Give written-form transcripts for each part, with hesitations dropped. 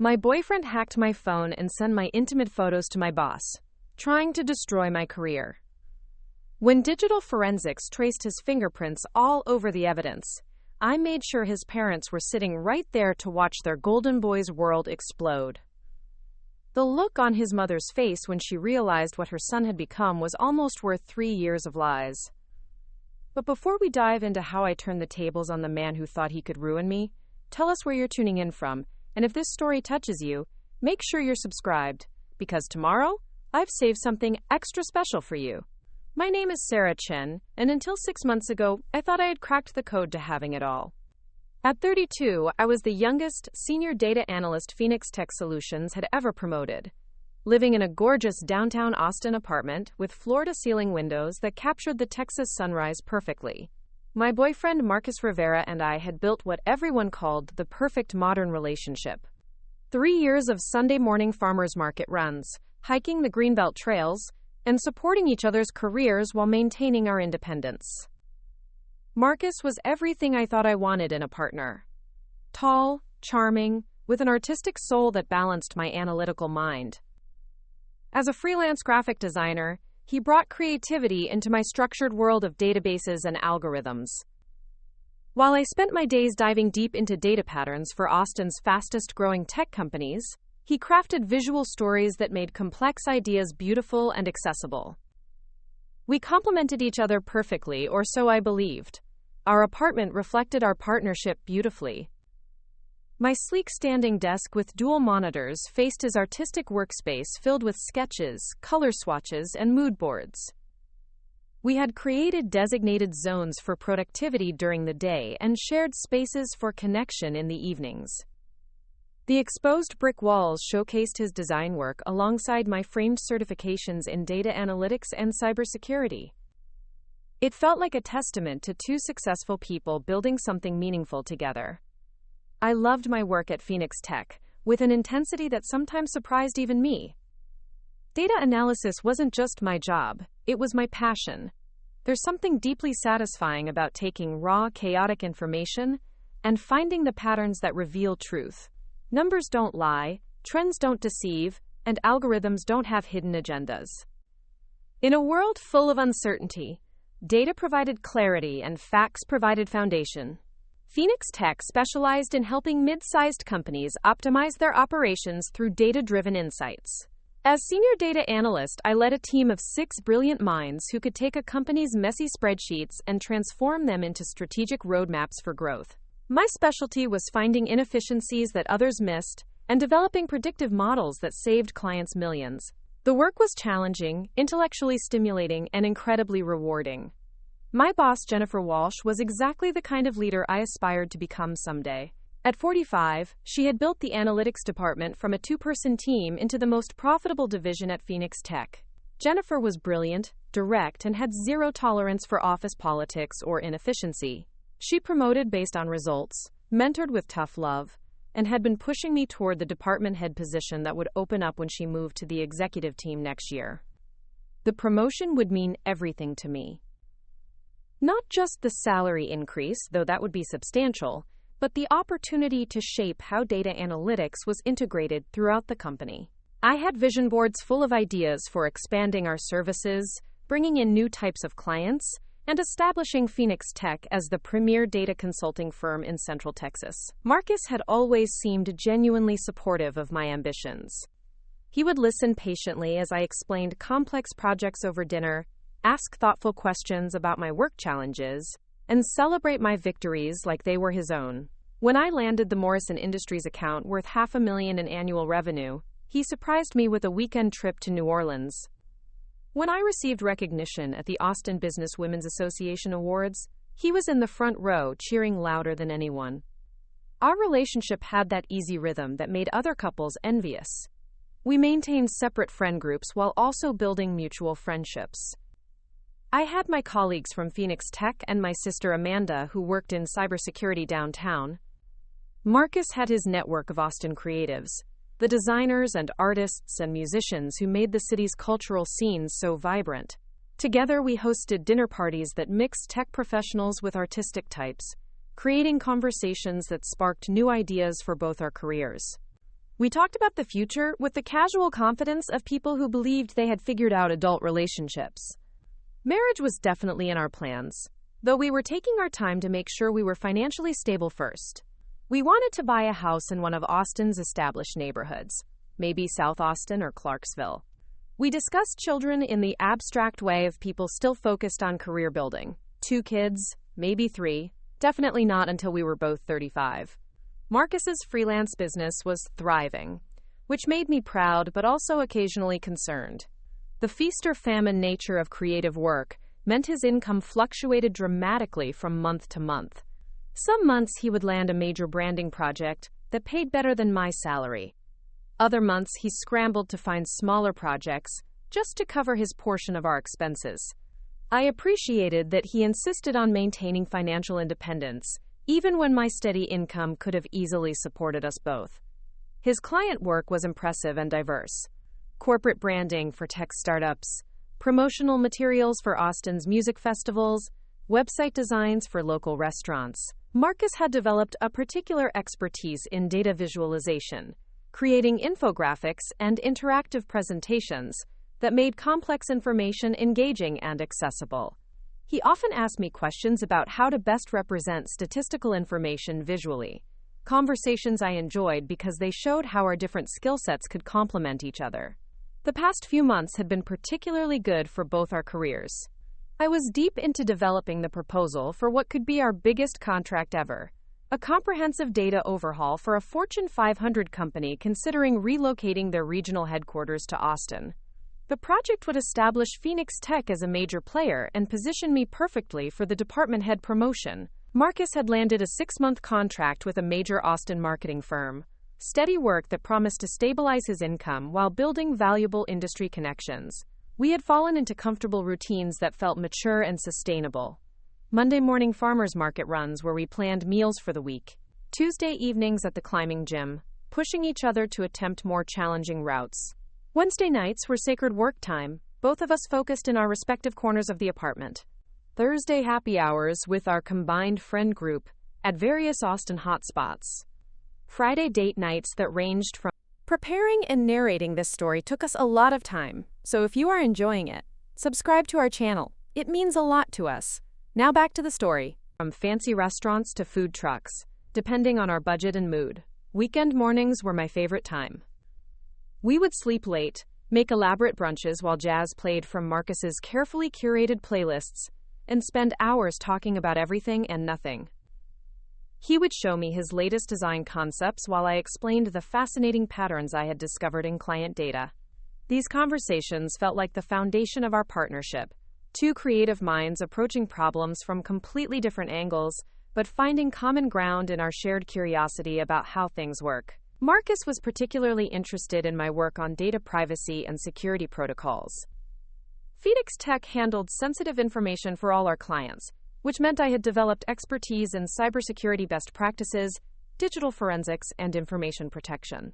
My boyfriend hacked my phone and sent my intimate photos to my boss, trying to destroy my career. When digital forensics traced his fingerprints all over the evidence, I made sure his parents were sitting right there to watch their golden boy's world explode. The look on his mother's face when she realized what her son had become was almost worth 3 years of lies. But before we dive into how I turned the tables on the man who thought he could ruin me, tell us where you're tuning in from, and if this story touches you, make sure you're subscribed, because tomorrow, I've saved something extra special for you. My name is Sarah Chen, and until 6 months ago, I thought I had cracked the code to having it all. At 32, I was the youngest senior data analyst Phoenix Tech Solutions had ever promoted, living in a gorgeous downtown Austin apartment with floor-to-ceiling windows that captured the Texas sunrise perfectly. My boyfriend Marcus Rivera and I had built what everyone called the perfect modern relationship. 3 years of Sunday morning farmers market runs, hiking the greenbelt trails, and supporting each other's careers while maintaining our independence. Marcus was everything I thought I wanted in a partner. Tall, charming, with an artistic soul that balanced my analytical mind. As a freelance graphic designer, he brought creativity into my structured world of databases and algorithms. While I spent my days diving deep into data patterns for Austin's fastest-growing tech companies, he crafted visual stories that made complex ideas beautiful and accessible. We complemented each other perfectly, or so I believed. Our apartment reflected our partnership beautifully. My sleek standing desk with dual monitors faced his artistic workspace filled with sketches, color swatches, and mood boards. We had created designated zones for productivity during the day and shared spaces for connection in the evenings. The exposed brick walls showcased his design work alongside my framed certifications in data analytics and cybersecurity. It felt like a testament to two successful people building something meaningful together. I loved my work at Phoenix Tech, with an intensity that sometimes surprised even me. Data analysis wasn't just my job, it was my passion. There's something deeply satisfying about taking raw, chaotic information and finding the patterns that reveal truth. Numbers don't lie, trends don't deceive, and algorithms don't have hidden agendas. In a world full of uncertainty, data provided clarity and facts provided foundation. Phoenix Tech specialized in helping mid-sized companies optimize their operations through data-driven insights. As senior data analyst, I led a team of 6 brilliant minds who could take a company's messy spreadsheets and transform them into strategic roadmaps for growth. My specialty was finding inefficiencies that others missed and developing predictive models that saved clients millions. The work was challenging, intellectually stimulating, and incredibly rewarding. My boss, Jennifer Walsh, was exactly the kind of leader I aspired to become someday. At 45, she had built the analytics department from a 2-person team into the most profitable division at Phoenix Tech. Jennifer was brilliant, direct, and had zero tolerance for office politics or inefficiency. She promoted based on results, mentored with tough love, and had been pushing me toward the department head position that would open up when she moved to the executive team next year. The promotion would mean everything to me. Not just the salary increase, though that would be substantial, but the opportunity to shape how data analytics was integrated throughout the company. I had vision boards full of ideas for expanding our services, bringing in new types of clients, and establishing Phoenix Tech as the premier data consulting firm in Central Texas. Marcus had always seemed genuinely supportive of my ambitions. He would listen patiently as I explained complex projects over dinner, ask thoughtful questions about my work challenges, and celebrate my victories like they were his own. When I landed the Morrison Industries account worth $500,000 in annual revenue, he surprised me with a weekend trip to New Orleans. When I received recognition at the Austin Business Women's Association Awards, he was in the front row cheering louder than anyone. Our relationship had that easy rhythm that made other couples envious. We maintained separate friend groups while also building mutual friendships. I had my colleagues from Phoenix Tech and my sister Amanda who worked in cybersecurity downtown. Marcus had his network of Austin creatives, the designers and artists and musicians who made the city's cultural scene so vibrant. Together we hosted dinner parties that mixed tech professionals with artistic types, creating conversations that sparked new ideas for both our careers. We talked about the future with the casual confidence of people who believed they had figured out adult relationships. Marriage was definitely in our plans, though we were taking our time to make sure we were financially stable first. We wanted to buy a house in one of Austin's established neighborhoods, maybe South Austin or Clarksville. We discussed children in the abstract way of people still focused on career building. 2 kids, maybe 3, definitely not until we were both 35. Marcus's freelance business was thriving, which made me proud but also occasionally concerned. The feast or famine nature of creative work meant his income fluctuated dramatically from month to month. Some months he would land a major branding project that paid better than my salary. Other months he scrambled to find smaller projects just to cover his portion of our expenses. I appreciated that he insisted on maintaining financial independence, even when my steady income could have easily supported us both. His client work was impressive and diverse. Corporate branding for tech startups, promotional materials for Austin's music festivals, website designs for local restaurants. Marcus had developed a particular expertise in data visualization, creating infographics and interactive presentations that made complex information engaging and accessible. He often asked me questions about how to best represent statistical information visually, conversations I enjoyed because they showed how our different skill sets could complement each other. The past few months had been particularly good for both our careers. I was deep into developing the proposal for what could be our biggest contract ever, a comprehensive data overhaul for a Fortune 500 company considering relocating their regional headquarters to Austin. The project would establish Phoenix Tech as a major player and position me perfectly for the department head promotion. Marcus had landed a 6-month contract with a major Austin marketing firm, steady work that promised to stabilize his income while building valuable industry connections. We had fallen into comfortable routines that felt mature and sustainable. Monday morning farmers market runs where we planned meals for the week. Tuesday evenings at the climbing gym, pushing each other to attempt more challenging routes. Wednesday nights were sacred work time, both of us focused in our respective corners of the apartment. Thursday happy hours with our combined friend group at various Austin hotspots. Friday date nights that ranged from... Preparing and narrating this story took us a lot of time, so if you are enjoying it, subscribe to our channel. It means a lot to us. Now back to the story. From fancy restaurants to food trucks, depending on our budget and mood. Weekend mornings were my favorite time. We would sleep late, make elaborate brunches while jazz played from Marcus's carefully curated playlists, and spend hours talking about everything and nothing. He would show me his latest design concepts while I explained the fascinating patterns I had discovered in client data. These conversations felt like the foundation of our partnership, 2 creative minds approaching problems from completely different angles, but finding common ground in our shared curiosity about how things work. Marcus was particularly interested in my work on data privacy and security protocols. Phoenix Tech handled sensitive information for all our clients, which meant I had developed expertise in cybersecurity best practices, digital forensics, and information protection.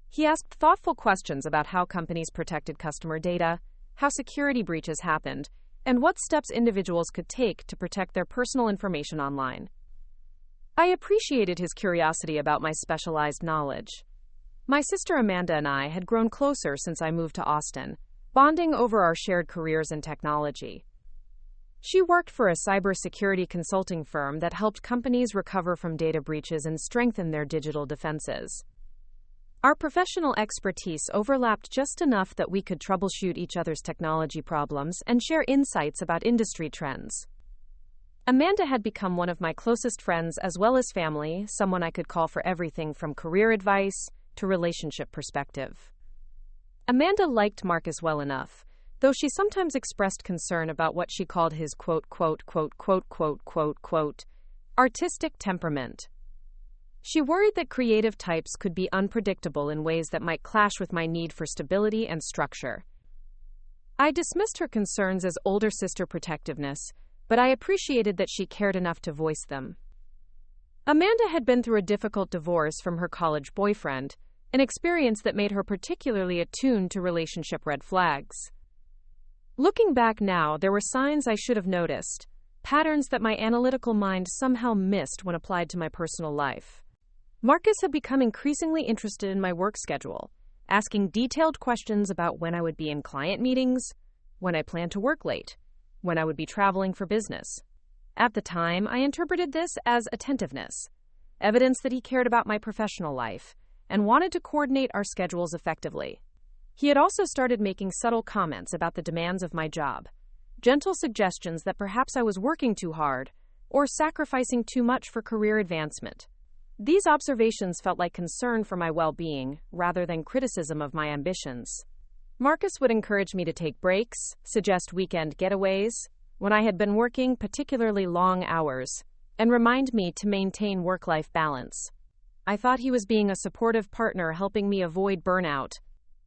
He asked thoughtful questions about how companies protected customer data, how security breaches happened, and what steps individuals could take to protect their personal information online. I appreciated his curiosity about my specialized knowledge. My sister Amanda and I had grown closer since I moved to Austin, bonding over our shared careers in technology. She worked for a cybersecurity consulting firm that helped companies recover from data breaches and strengthen their digital defenses. Our professional expertise overlapped just enough that we could troubleshoot each other's technology problems and share insights about industry trends. Amanda had become one of my closest friends as well as family, someone I could call for everything from career advice to relationship perspective. Amanda liked Marcus well enough, though she sometimes expressed concern about what she called his artistic temperament. She worried that creative types could be unpredictable in ways that might clash with my need for stability and structure. I dismissed her concerns as older sister protectiveness, but I appreciated that she cared enough to voice them. Amanda had been through a difficult divorce from her college boyfriend, an experience that made her particularly attuned to relationship red flags. Looking back now, there were signs I should have noticed, patterns that my analytical mind somehow missed when applied to my personal life. Marcus had become increasingly interested in my work schedule, asking detailed questions about when I would be in client meetings, when I planned to work late, when I would be traveling for business. At the time, I interpreted this as attentiveness, evidence that he cared about my professional life and wanted to coordinate our schedules effectively. He had also started making subtle comments about the demands of my job, gentle suggestions that perhaps I was working too hard or sacrificing too much for career advancement. These observations felt like concern for my well-being rather than criticism of my ambitions. Marcus would encourage me to take breaks, suggest weekend getaways when I had been working particularly long hours, and remind me to maintain work-life balance. I thought he was being a supportive partner helping me avoid burnout.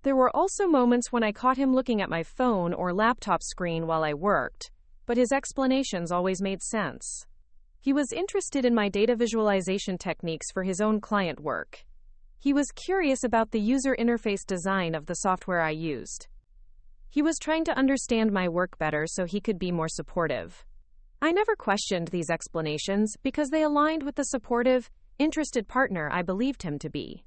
There were also moments when I caught him looking at my phone or laptop screen while I worked, but his explanations always made sense. He was interested in my data visualization techniques for his own client work. He was curious about the user interface design of the software I used. He was trying to understand my work better so he could be more supportive. I never questioned these explanations because they aligned with the supportive, interested partner I believed him to be.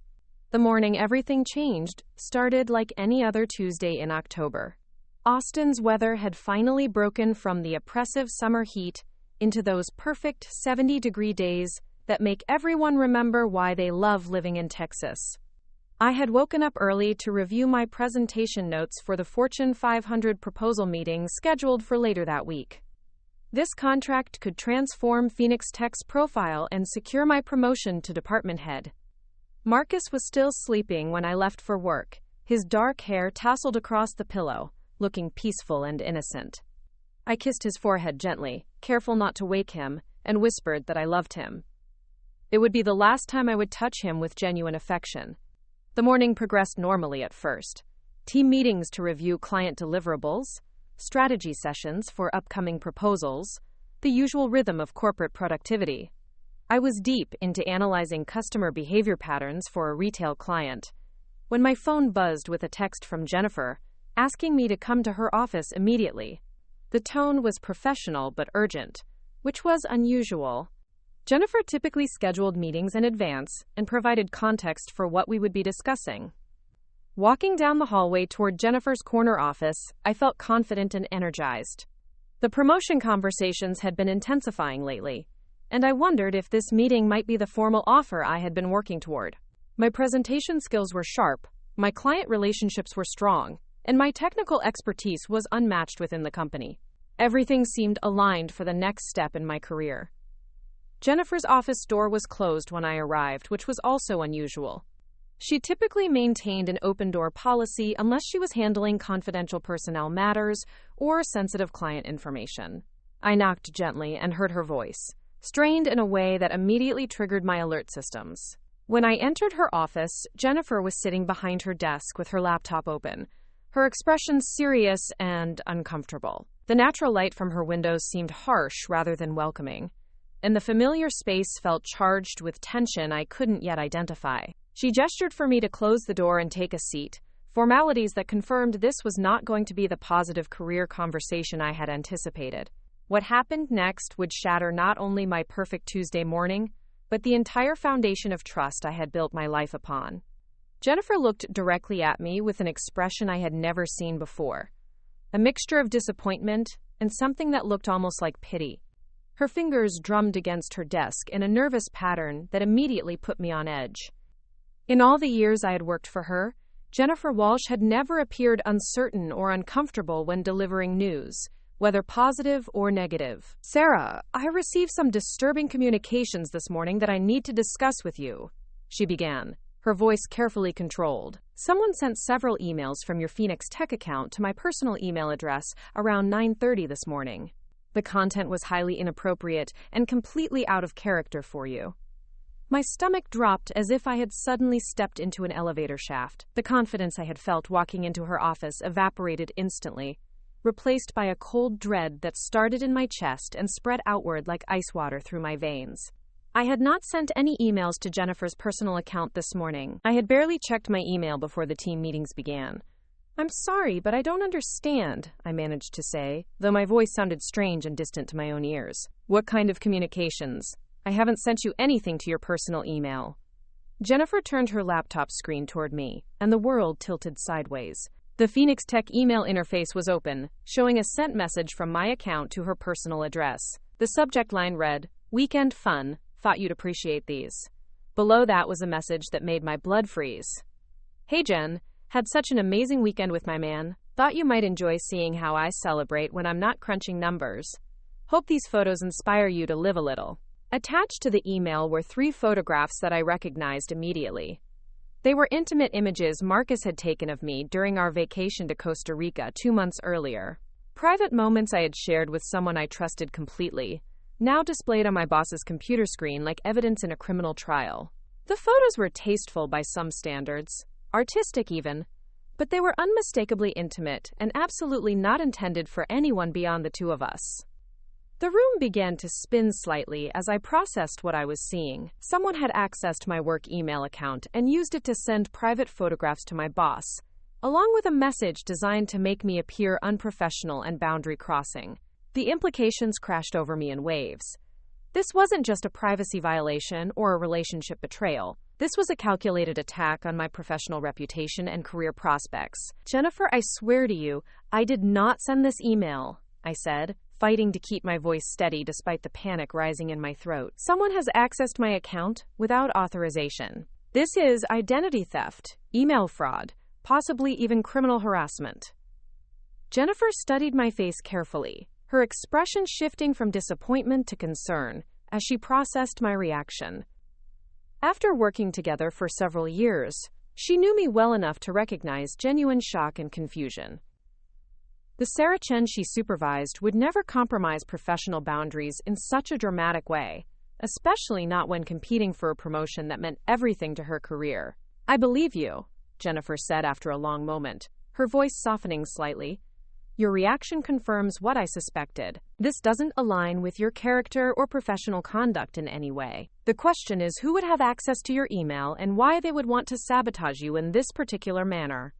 The morning everything changed started like any other Tuesday in October. Austin's weather had finally broken from the oppressive summer heat into those perfect 70-degree days that make everyone remember why they love living in Texas. I had woken up early to review my presentation notes for the Fortune 500 proposal meeting scheduled for later that week. This contract could transform Phoenix Tech's profile and secure my promotion to department head. Marcus was still sleeping when I left for work, his dark hair tousled across the pillow, looking peaceful and innocent. I kissed his forehead gently, careful not to wake him, and whispered that I loved him. It would be the last time I would touch him with genuine affection. The morning progressed normally at first. Team meetings to review client deliverables, strategy sessions for upcoming proposals, the usual rhythm of corporate productivity. I was deep into analyzing customer behavior patterns for a retail client when my phone buzzed with a text from Jennifer, asking me to come to her office immediately. The tone was professional but urgent, which was unusual. Jennifer typically scheduled meetings in advance and provided context for what we would be discussing. Walking down the hallway toward Jennifer's corner office, I felt confident and energized. The promotion conversations had been intensifying lately, and I wondered if this meeting might be the formal offer I had been working toward. My presentation skills were sharp, my client relationships were strong, and my technical expertise was unmatched within the company. Everything seemed aligned for the next step in my career. Jennifer's office door was closed when I arrived, which was also unusual. She typically maintained an open-door policy unless she was handling confidential personnel matters or sensitive client information. I knocked gently and heard her voice, strained in a way that immediately triggered my alert systems. When I entered her office, Jennifer was sitting behind her desk with her laptop open, her expression serious and uncomfortable. The natural light from her windows seemed harsh rather than welcoming, and the familiar space felt charged with tension I couldn't yet identify. She gestured for me to close the door and take a seat, formalities that confirmed this was not going to be the positive career conversation I had anticipated. What happened next would shatter not only my perfect Tuesday morning, but the entire foundation of trust I had built my life upon. Jennifer looked directly at me with an expression I had never seen before, a mixture of disappointment and something that looked almost like pity. Her fingers drummed against her desk in a nervous pattern that immediately put me on edge. In all the years I had worked for her, Jennifer Walsh had never appeared uncertain or uncomfortable when delivering news, whether positive or negative. "Sarah, I received some disturbing communications this morning that I need to discuss with you," she began, her voice carefully controlled. "Someone sent several emails from your Phoenix Tech account to my personal email address around 9:30 this morning. The content was highly inappropriate and completely out of character for you." My stomach dropped as if I had suddenly stepped into an elevator shaft. The confidence I had felt walking into her office evaporated instantly, replaced by a cold dread that started in my chest and spread outward like ice water through my veins. I had not sent any emails to Jennifer's personal account this morning. I had barely checked my email before the team meetings began. "I'm sorry, but I don't understand," I managed to say, though my voice sounded strange and distant to my own ears. "What kind of communications? I haven't sent you anything to your personal email." Jennifer turned her laptop screen toward me, and the world tilted sideways. The Phoenix Tech email interface was open, showing a sent message from my account to her personal address. The subject line read, "Weekend fun, thought you'd appreciate these." Below that was a message that made my blood freeze. "Hey Jen, had such an amazing weekend with my man. Thought you might enjoy seeing how I celebrate when I'm not crunching numbers. Hope these photos inspire you to live a little." Attached to the email were 3 photographs that I recognized immediately. They were intimate images Marcus had taken of me during our vacation to Costa Rica 2 months earlier. Private moments I had shared with someone I trusted completely, now displayed on my boss's computer screen like evidence in a criminal trial. The photos were tasteful by some standards, artistic even, but they were unmistakably intimate and absolutely not intended for anyone beyond the 2 of us. The room began to spin slightly as I processed what I was seeing. Someone had accessed my work email account and used it to send private photographs to my boss, along with a message designed to make me appear unprofessional and boundary-crossing. The implications crashed over me in waves. This wasn't just a privacy violation or a relationship betrayal. This was a calculated attack on my professional reputation and career prospects. "Jennifer, I swear to you, I did not send this email," I said, fighting to keep my voice steady despite the panic rising in my throat. "Someone has accessed my account without authorization. This is identity theft, email fraud, possibly even criminal harassment." Jennifer studied my face carefully, her expression shifting from disappointment to concern as she processed my reaction. After working together for several years, she knew me well enough to recognize genuine shock and confusion. The Sarah Chen she supervised would never compromise professional boundaries in such a dramatic way, especially not when competing for a promotion that meant everything to her career. "I believe you," Jennifer said after a long moment, her voice softening slightly. "Your reaction confirms what I suspected. This doesn't align with your character or professional conduct in any way. The question is who would have access to your email and why they would want to sabotage you in this particular manner."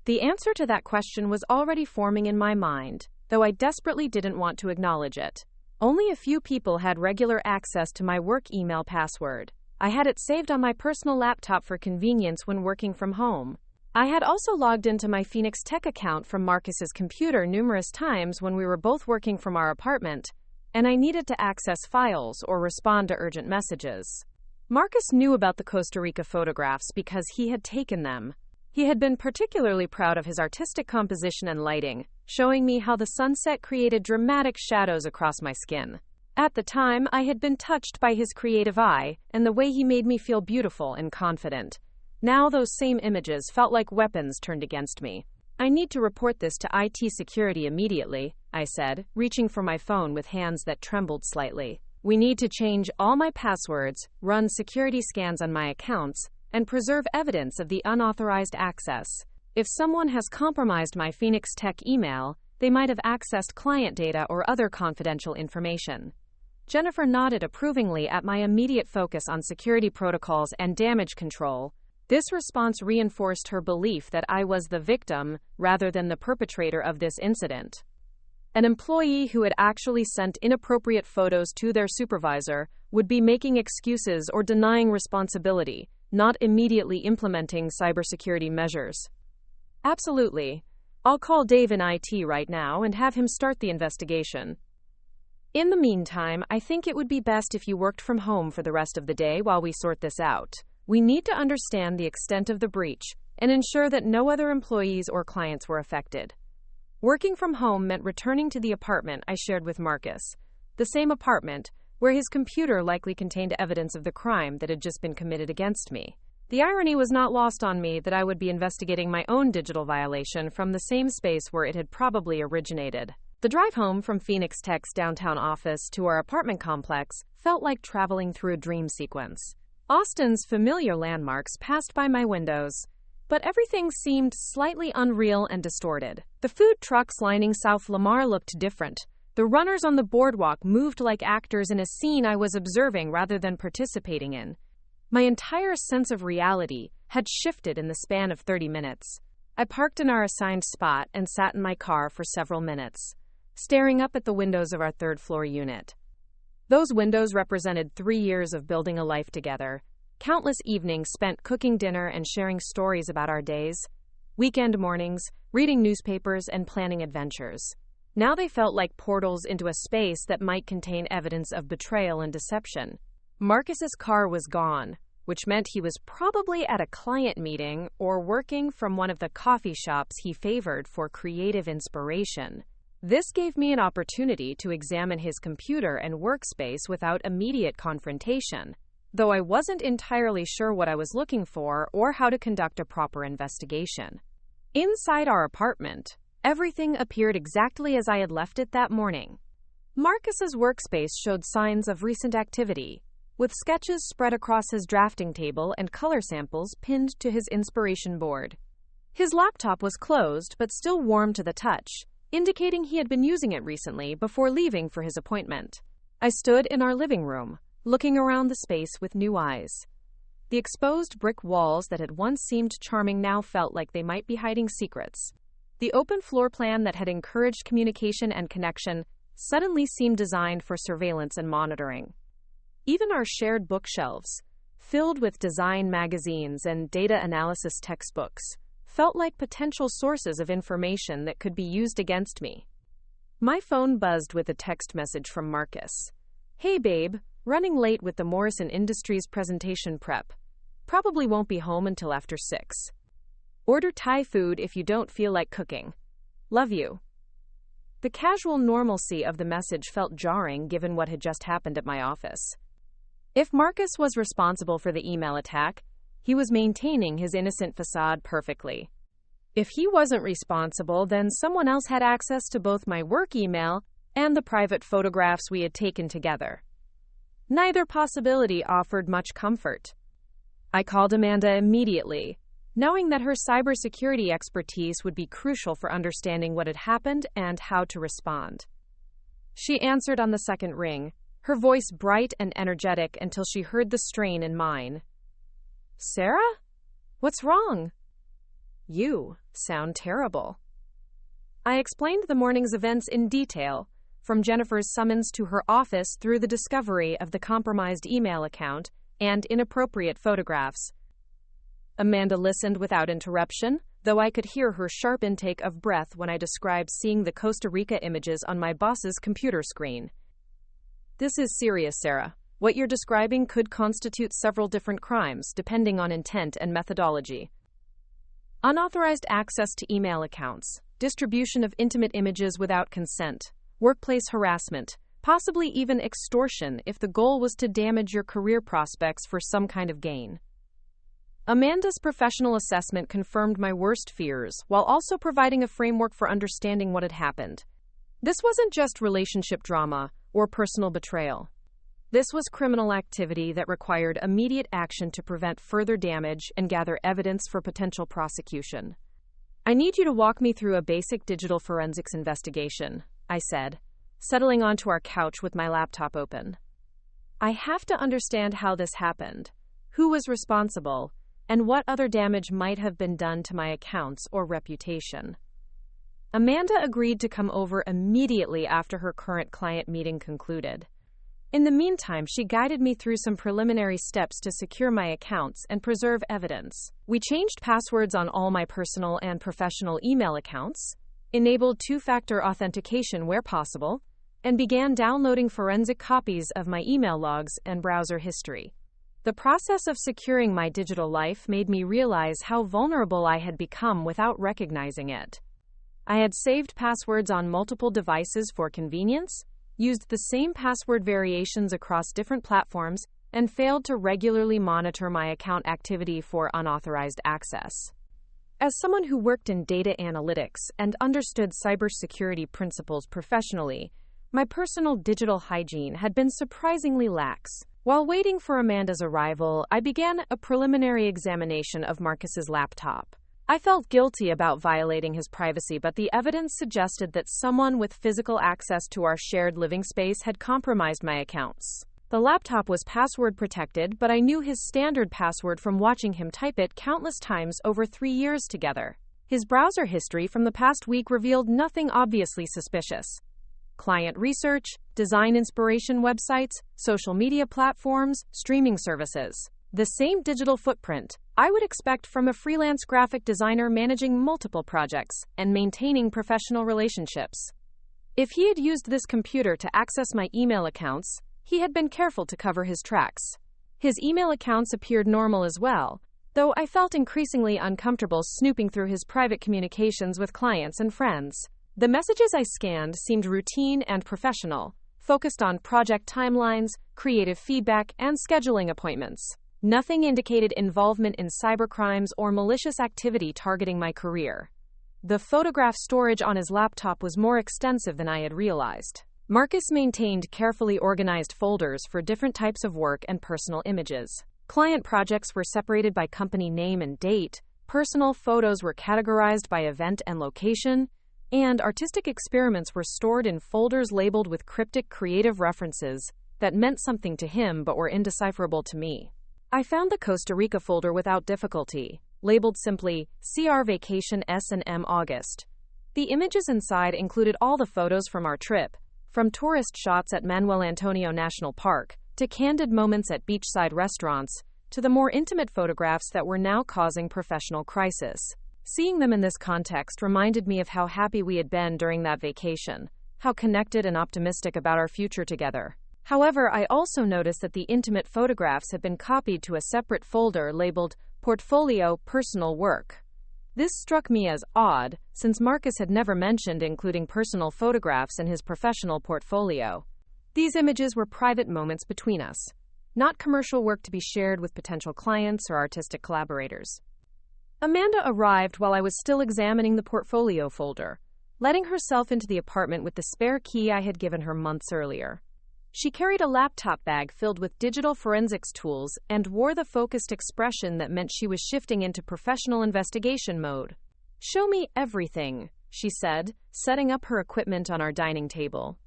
The answer to that question was already forming in my mind, though I desperately didn't want to acknowledge it. Only a few people had regular access to my work email password. I had it saved on my personal laptop for convenience when working from home. I had also logged into my Phoenix Tech account from Marcus's computer numerous times when we were both working from our apartment, and I needed to access files or respond to urgent messages. Marcus knew about the Costa Rica photographs because he had taken them. He had been particularly proud of his artistic composition and lighting, showing me how the sunset created dramatic shadows across my skin. At the time, I had been touched by his creative eye and the way he made me feel beautiful and confident. Now those same images felt like weapons turned against me. "I need to report this to IT security immediately," I said, reaching for my phone with hands that trembled slightly. "We need to change all my passwords, run security scans on my accounts, and preserve evidence of the unauthorized access. If someone has compromised my Phoenix Tech email, they might have accessed client data or other confidential information." Jennifer nodded approvingly at my immediate focus on security protocols and damage control. This response reinforced her belief that I was the victim rather than the perpetrator of this incident. An employee who had actually sent inappropriate photos to their supervisor would be making excuses or denying responsibility, not immediately implementing cybersecurity measures. "Absolutely. I'll call Dave in IT right now and have him start the investigation. In the meantime, I think it would be best if you worked from home for the rest of the day while we sort this out. We need to understand the extent of the breach and ensure that no other employees or clients were affected." Working from home meant returning to the apartment I shared with Marcus, the same apartment where his computer likely contained evidence of the crime that had just been committed against me. The irony was not lost on me that I would be investigating my own digital violation from the same space where it had probably originated. The drive home from Phoenix Tech's downtown office to our apartment complex felt like traveling through a dream sequence. Austin's familiar landmarks passed by my windows, but everything seemed slightly unreal and distorted. The food trucks lining South Lamar looked different. The runners on the boardwalk moved like actors in a scene I was observing rather than participating in. My entire sense of reality had shifted in the span of 30 minutes. I parked in our assigned spot and sat in my car for several minutes, staring up at the windows of our third-floor unit. Those windows represented 3 years of building a life together, Countless evenings spent cooking dinner and sharing stories about our days. Weekend mornings, reading newspapers and planning adventures. Now they felt like portals into a space that might contain evidence of betrayal and deception. Marcus's car was gone, which meant he was probably at a client meeting or working from one of the coffee shops he favored for creative inspiration. This gave me an opportunity to examine his computer and workspace without immediate confrontation, though I wasn't entirely sure what I was looking for or how to conduct a proper investigation. Inside our apartment, everything appeared exactly as I had left it that morning. Marcus's workspace showed signs of recent activity, with sketches spread across his drafting table and color samples pinned to his inspiration board. His laptop was closed but still warm to the touch, indicating he had been using it recently before leaving for his appointment. I stood in our living room, looking around the space with new eyes. The exposed brick walls that had once seemed charming now felt like they might be hiding secrets. The open floor plan that had encouraged communication and connection suddenly seemed designed for surveillance and monitoring. Even our shared bookshelves, filled with design magazines and data analysis textbooks, felt like potential sources of information that could be used against me. My phone buzzed with a text message from Marcus. "Hey babe, running late with the Morrison Industries presentation prep. Probably won't be home until after 6. Order Thai food if you don't feel like cooking. Love you." The casual normalcy of the message felt jarring given what had just happened at my office. If Marcus was responsible for the email attack, he was maintaining his innocent facade perfectly. If he wasn't responsible, then someone else had access to both my work email and the private photographs we had taken together. Neither possibility offered much comfort. I called Amanda immediately, knowing that her cybersecurity expertise would be crucial for understanding what had happened and how to respond. She answered on the second ring, her voice bright and energetic until she heard the strain in mine. "Sarah? What's wrong?" "You sound terrible." I explained the morning's events in detail, from Jennifer's summons to her office through the discovery of the compromised email account and inappropriate photographs. Amanda listened without interruption, though I could hear her sharp intake of breath when I described seeing the Costa Rica images on my boss's computer screen. "This is serious, Sarah. What you're describing could constitute several different crimes, depending on intent and methodology. Unauthorized access to email accounts, distribution of intimate images without consent, workplace harassment, possibly even extortion if the goal was to damage your career prospects for some kind of gain." Amanda's professional assessment confirmed my worst fears, while also providing a framework for understanding what had happened. This wasn't just relationship drama or personal betrayal. This was criminal activity that required immediate action to prevent further damage and gather evidence for potential prosecution. "I need you to walk me through a basic digital forensics investigation," I said, settling onto our couch with my laptop open. "I have to understand how this happened, who was responsible, and what other damage might have been done to my accounts or reputation." Amanda agreed to come over immediately after her current client meeting concluded. In the meantime, she guided me through some preliminary steps to secure my accounts and preserve evidence. We changed passwords on all my personal and professional email accounts, enabled two-factor authentication where possible, and began downloading forensic copies of my email logs and browser history. The process of securing my digital life made me realize how vulnerable I had become without recognizing it. I had saved passwords on multiple devices for convenience, used the same password variations across different platforms, and failed to regularly monitor my account activity for unauthorized access. As someone who worked in data analytics and understood cybersecurity principles professionally, my personal digital hygiene had been surprisingly lax. While waiting for Amanda's arrival, I began a preliminary examination of Marcus's laptop. I felt guilty about violating his privacy, but the evidence suggested that someone with physical access to our shared living space had compromised my accounts. The laptop was password protected, but I knew his standard password from watching him type it countless times over 3 years together. His browser history from the past week revealed nothing obviously suspicious. Client research, design inspiration websites, social media platforms, streaming services. The same digital footprint I would expect from a freelance graphic designer managing multiple projects and maintaining professional relationships. If he had used this computer to access my email accounts, he had been careful to cover his tracks. His email accounts appeared normal as well, though I felt increasingly uncomfortable snooping through his private communications with clients and friends. The messages I scanned seemed routine and professional, focused on project timelines, creative feedback, and scheduling appointments. Nothing indicated involvement in cybercrimes or malicious activity targeting my career. The photograph storage on his laptop was more extensive than I had realized. Marcus maintained carefully organized folders for different types of work and personal images. Client projects were separated by company name and date, personal photos were categorized by event and location, and artistic experiments were stored in folders labeled with cryptic creative references that meant something to him but were indecipherable to me. I found the Costa Rica folder without difficulty, labeled simply CR Vacation S&M August. The images inside included all the photos from our trip, from tourist shots at Manuel Antonio National Park, to candid moments at beachside restaurants, to the more intimate photographs that were now causing professional crisis. Seeing them in this context reminded me of how happy we had been during that vacation, how connected and optimistic about our future together. However, I also noticed that the intimate photographs had been copied to a separate folder labeled Portfolio Personal Work. This struck me as odd, since Marcus had never mentioned including personal photographs in his professional portfolio. These images were private moments between us, not commercial work to be shared with potential clients or artistic collaborators. Amanda arrived while I was still examining the portfolio folder, letting herself into the apartment with the spare key I had given her months earlier. She carried a laptop bag filled with digital forensics tools and wore the focused expression that meant she was shifting into professional investigation mode. "Show me everything," she said, setting up her equipment on our dining table.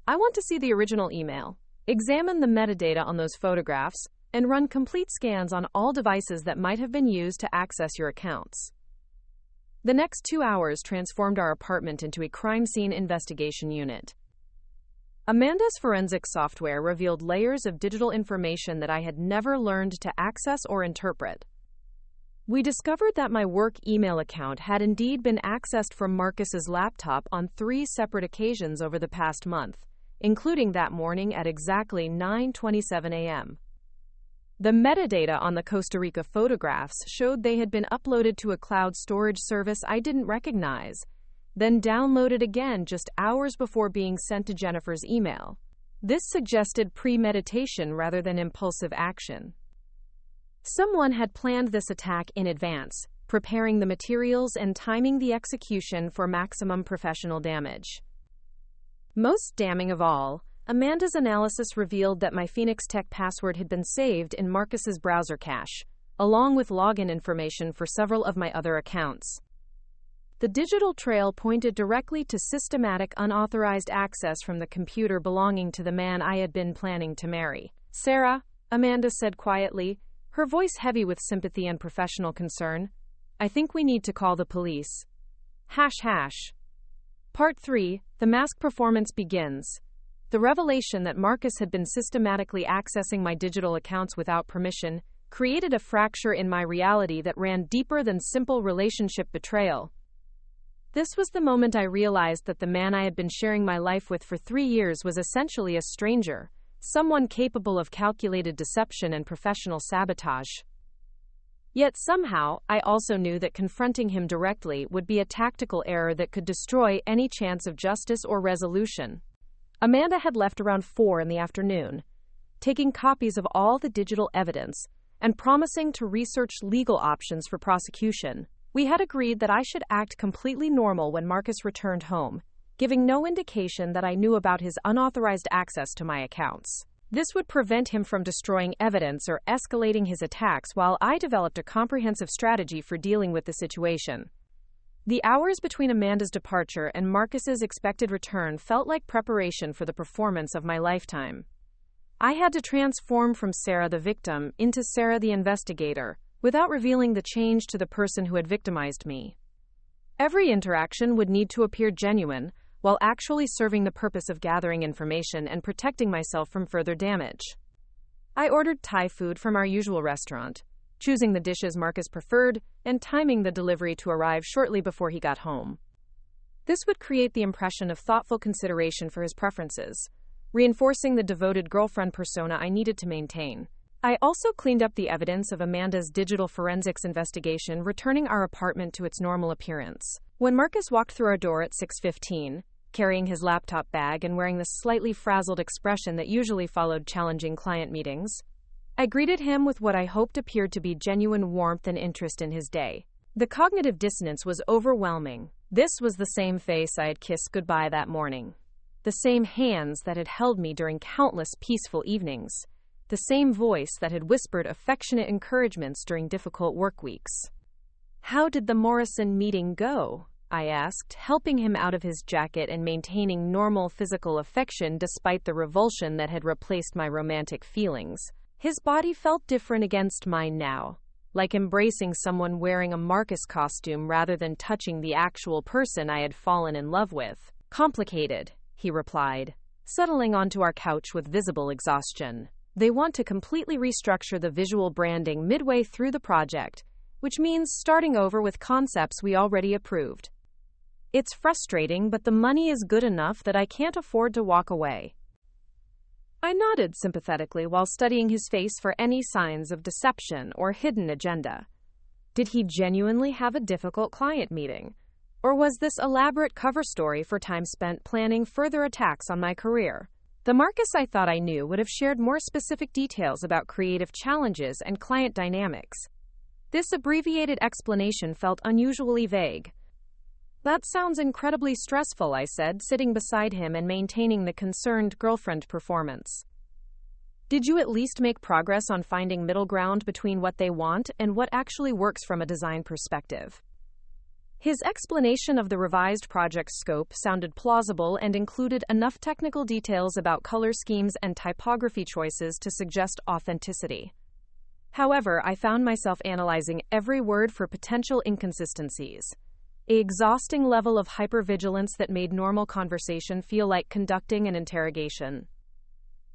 "I want to see the original email, examine the metadata on those photographs, and run complete scans on all devices that might have been used to access your accounts." The next 2 hours transformed our apartment into a crime scene investigation unit. Amanda's forensic software revealed layers of digital information that I had never learned to access or interpret. We discovered that my work email account had indeed been accessed from Marcus's laptop on 3 separate occasions over the past month, including that morning at exactly 9:27 a.m. The metadata on the Costa Rica photographs showed they had been uploaded to a cloud storage service I didn't recognize, then downloaded again just hours before being sent to Jennifer's email. This suggested premeditation rather than impulsive action. Someone had planned this attack in advance, preparing the materials and timing the execution for maximum professional damage. Most damning of all, Amanda's analysis revealed that my Phoenix Tech password had been saved in Marcus's browser cache, along with login information for several of my other accounts. The digital trail pointed directly to systematic unauthorized access from the computer belonging to the man I had been planning to marry. "Sarah," Amanda said quietly, her voice heavy with sympathy and professional concern, "I think we need to call the police." #. Part 3, The Mask Performance begins. The revelation that Marcus had been systematically accessing my digital accounts without permission created a fracture in my reality that ran deeper than simple relationship betrayal. This was the moment I realized that the man I had been sharing my life with for 3 years was essentially a stranger, someone capable of calculated deception and professional sabotage. Yet somehow, I also knew that confronting him directly would be a tactical error that could destroy any chance of justice or resolution. Amanda had left around 4 in the afternoon, taking copies of all the digital evidence and promising to research legal options for prosecution. We had agreed that I should act completely normal when Marcus returned home, giving no indication that I knew about his unauthorized access to my accounts. This would prevent him from destroying evidence or escalating his attacks while I developed a comprehensive strategy for dealing with the situation. The hours between Amanda's departure and Marcus's expected return felt like preparation for the performance of my lifetime. I had to transform from Sarah the victim into Sarah the investigator, without revealing the change to the person who had victimized me. Every interaction would need to appear genuine, while actually serving the purpose of gathering information and protecting myself from further damage. I ordered Thai food from our usual restaurant, choosing the dishes Marcus preferred and timing the delivery to arrive shortly before he got home. This would create the impression of thoughtful consideration for his preferences, reinforcing the devoted girlfriend persona I needed to maintain. I also cleaned up the evidence of Amanda's digital forensics investigation, returning our apartment to its normal appearance. When Marcus walked through our door at 6:15, carrying his laptop bag and wearing the slightly frazzled expression that usually followed challenging client meetings, I greeted him with what I hoped appeared to be genuine warmth and interest in his day. The cognitive dissonance was overwhelming. This was the same face I had kissed goodbye that morning. The same hands that had held me during countless peaceful evenings. The same voice that had whispered affectionate encouragements during difficult work weeks. "How did the Morrison meeting go?" I asked, helping him out of his jacket and maintaining normal physical affection despite the revulsion that had replaced my romantic feelings. His body felt different against mine now, like embracing someone wearing a Marcus costume rather than touching the actual person I had fallen in love with. "Complicated," he replied, settling onto our couch with visible exhaustion. "They want to completely restructure the visual branding midway through the project, which means starting over with concepts we already approved. It's frustrating, but the money is good enough that I can't afford to walk away." I nodded sympathetically while studying his face for any signs of deception or hidden agenda. Did he genuinely have a difficult client meeting? Or was this elaborate cover story for time spent planning further attacks on my career? The Marcus I thought I knew would have shared more specific details about creative challenges and client dynamics. This abbreviated explanation felt unusually vague. "That sounds incredibly stressful," I said, sitting beside him and maintaining the concerned girlfriend performance. "Did you at least make progress on finding middle ground between what they want and what actually works from a design perspective?" His explanation of the revised project scope sounded plausible and included enough technical details about color schemes and typography choices to suggest authenticity. However, I found myself analyzing every word for potential inconsistencies. An exhausting level of hypervigilance that made normal conversation feel like conducting an interrogation.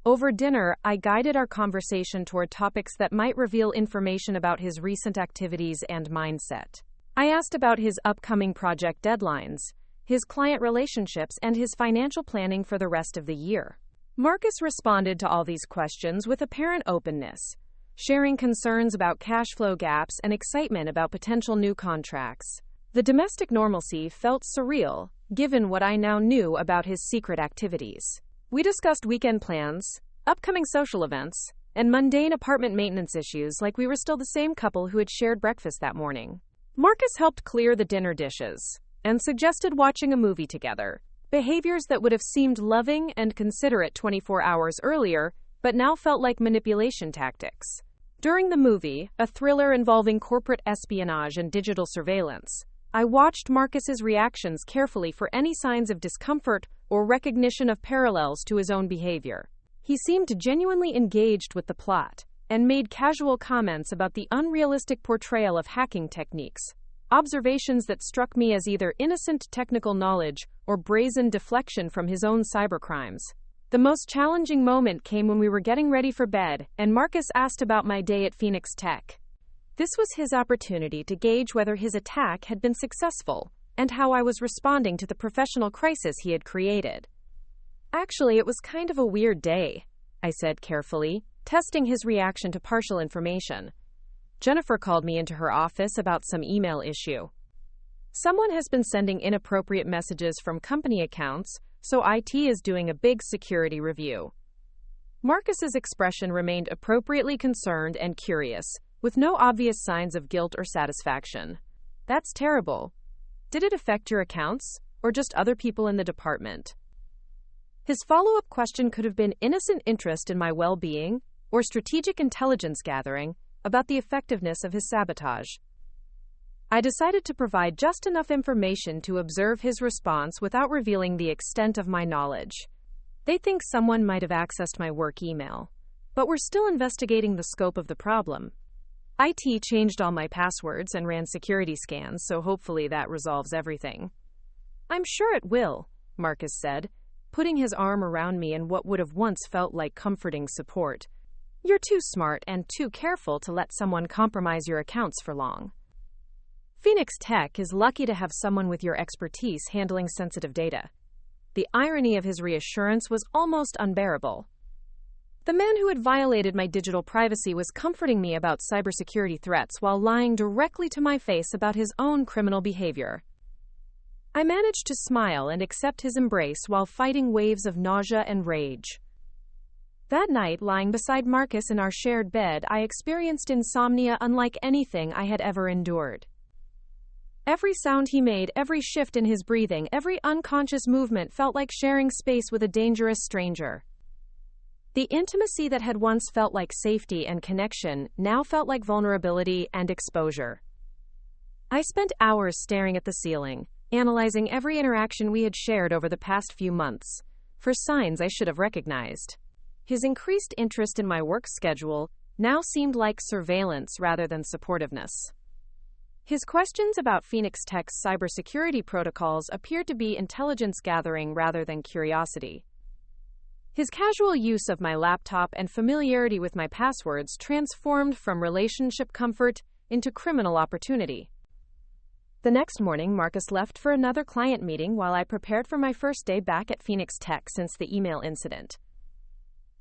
Over dinner, I guided our conversation toward topics that might reveal information about his recent activities and mindset. I asked about his upcoming project deadlines, his client relationships, and his financial planning for the rest of the year. Marcus responded to all these questions with apparent openness, sharing concerns about cash flow gaps and excitement about potential new contracts. The domestic normalcy felt surreal, given what I now knew about his secret activities. We discussed weekend plans, upcoming social events, and mundane apartment maintenance issues like we were still the same couple who had shared breakfast that morning. Marcus helped clear the dinner dishes and suggested watching a movie together, behaviors that would have seemed loving and considerate 24 hours earlier, but now felt like manipulation tactics. During the movie, a thriller involving corporate espionage and digital surveillance, I watched Marcus's reactions carefully for any signs of discomfort or recognition of parallels to his own behavior. He seemed genuinely engaged with the plot and made casual comments about the unrealistic portrayal of hacking techniques, observations that struck me as either innocent technical knowledge or brazen deflection from his own cybercrimes. The most challenging moment came when we were getting ready for bed, and Marcus asked about my day at Phoenix Tech. This was his opportunity to gauge whether his attack had been successful, and how I was responding to the professional crisis he had created. "Actually, it was kind of a weird day," I said carefully, testing his reaction to partial information. "Jennifer called me into her office about some email issue. Someone has been sending inappropriate messages from company accounts, so IT is doing a big security review." Marcus's expression remained appropriately concerned and curious, with no obvious signs of guilt or satisfaction. "That's terrible. Did it affect your accounts, or just other people in the department?" His follow-up question could have been innocent interest in my well-being, or strategic intelligence gathering about the effectiveness of his sabotage. I decided to provide just enough information to observe his response without revealing the extent of my knowledge. "They think someone might have accessed my work email, but we're still investigating the scope of the problem. IT changed all my passwords and ran security scans, so hopefully that resolves everything." "I'm sure it will," Marcus said, putting his arm around me in what would have once felt like comforting support. You're too smart and too careful to let someone compromise your accounts for long. Phoenix Tech is lucky to have someone with your expertise handling sensitive data. The irony of his reassurance was almost unbearable. The man who had violated my digital privacy was comforting me about cybersecurity threats while lying directly to my face about his own criminal behavior. I managed to smile and accept his embrace while fighting waves of nausea and rage. That night, lying beside Marcus in our shared bed, I experienced insomnia unlike anything I had ever endured. Every sound he made, every shift in his breathing, every unconscious movement felt like sharing space with a dangerous stranger. The intimacy that had once felt like safety and connection now felt like vulnerability and exposure. I spent hours staring at the ceiling, analyzing every interaction we had shared over the past few months, for signs I should have recognized. His increased interest in my work schedule now seemed like surveillance rather than supportiveness. His questions about Phoenix Tech's cybersecurity protocols appeared to be intelligence gathering rather than curiosity. His casual use of my laptop and familiarity with my passwords transformed from relationship comfort into criminal opportunity. The next morning, Marcus left for another client meeting while I prepared for my first day back at Phoenix Tech since the email incident.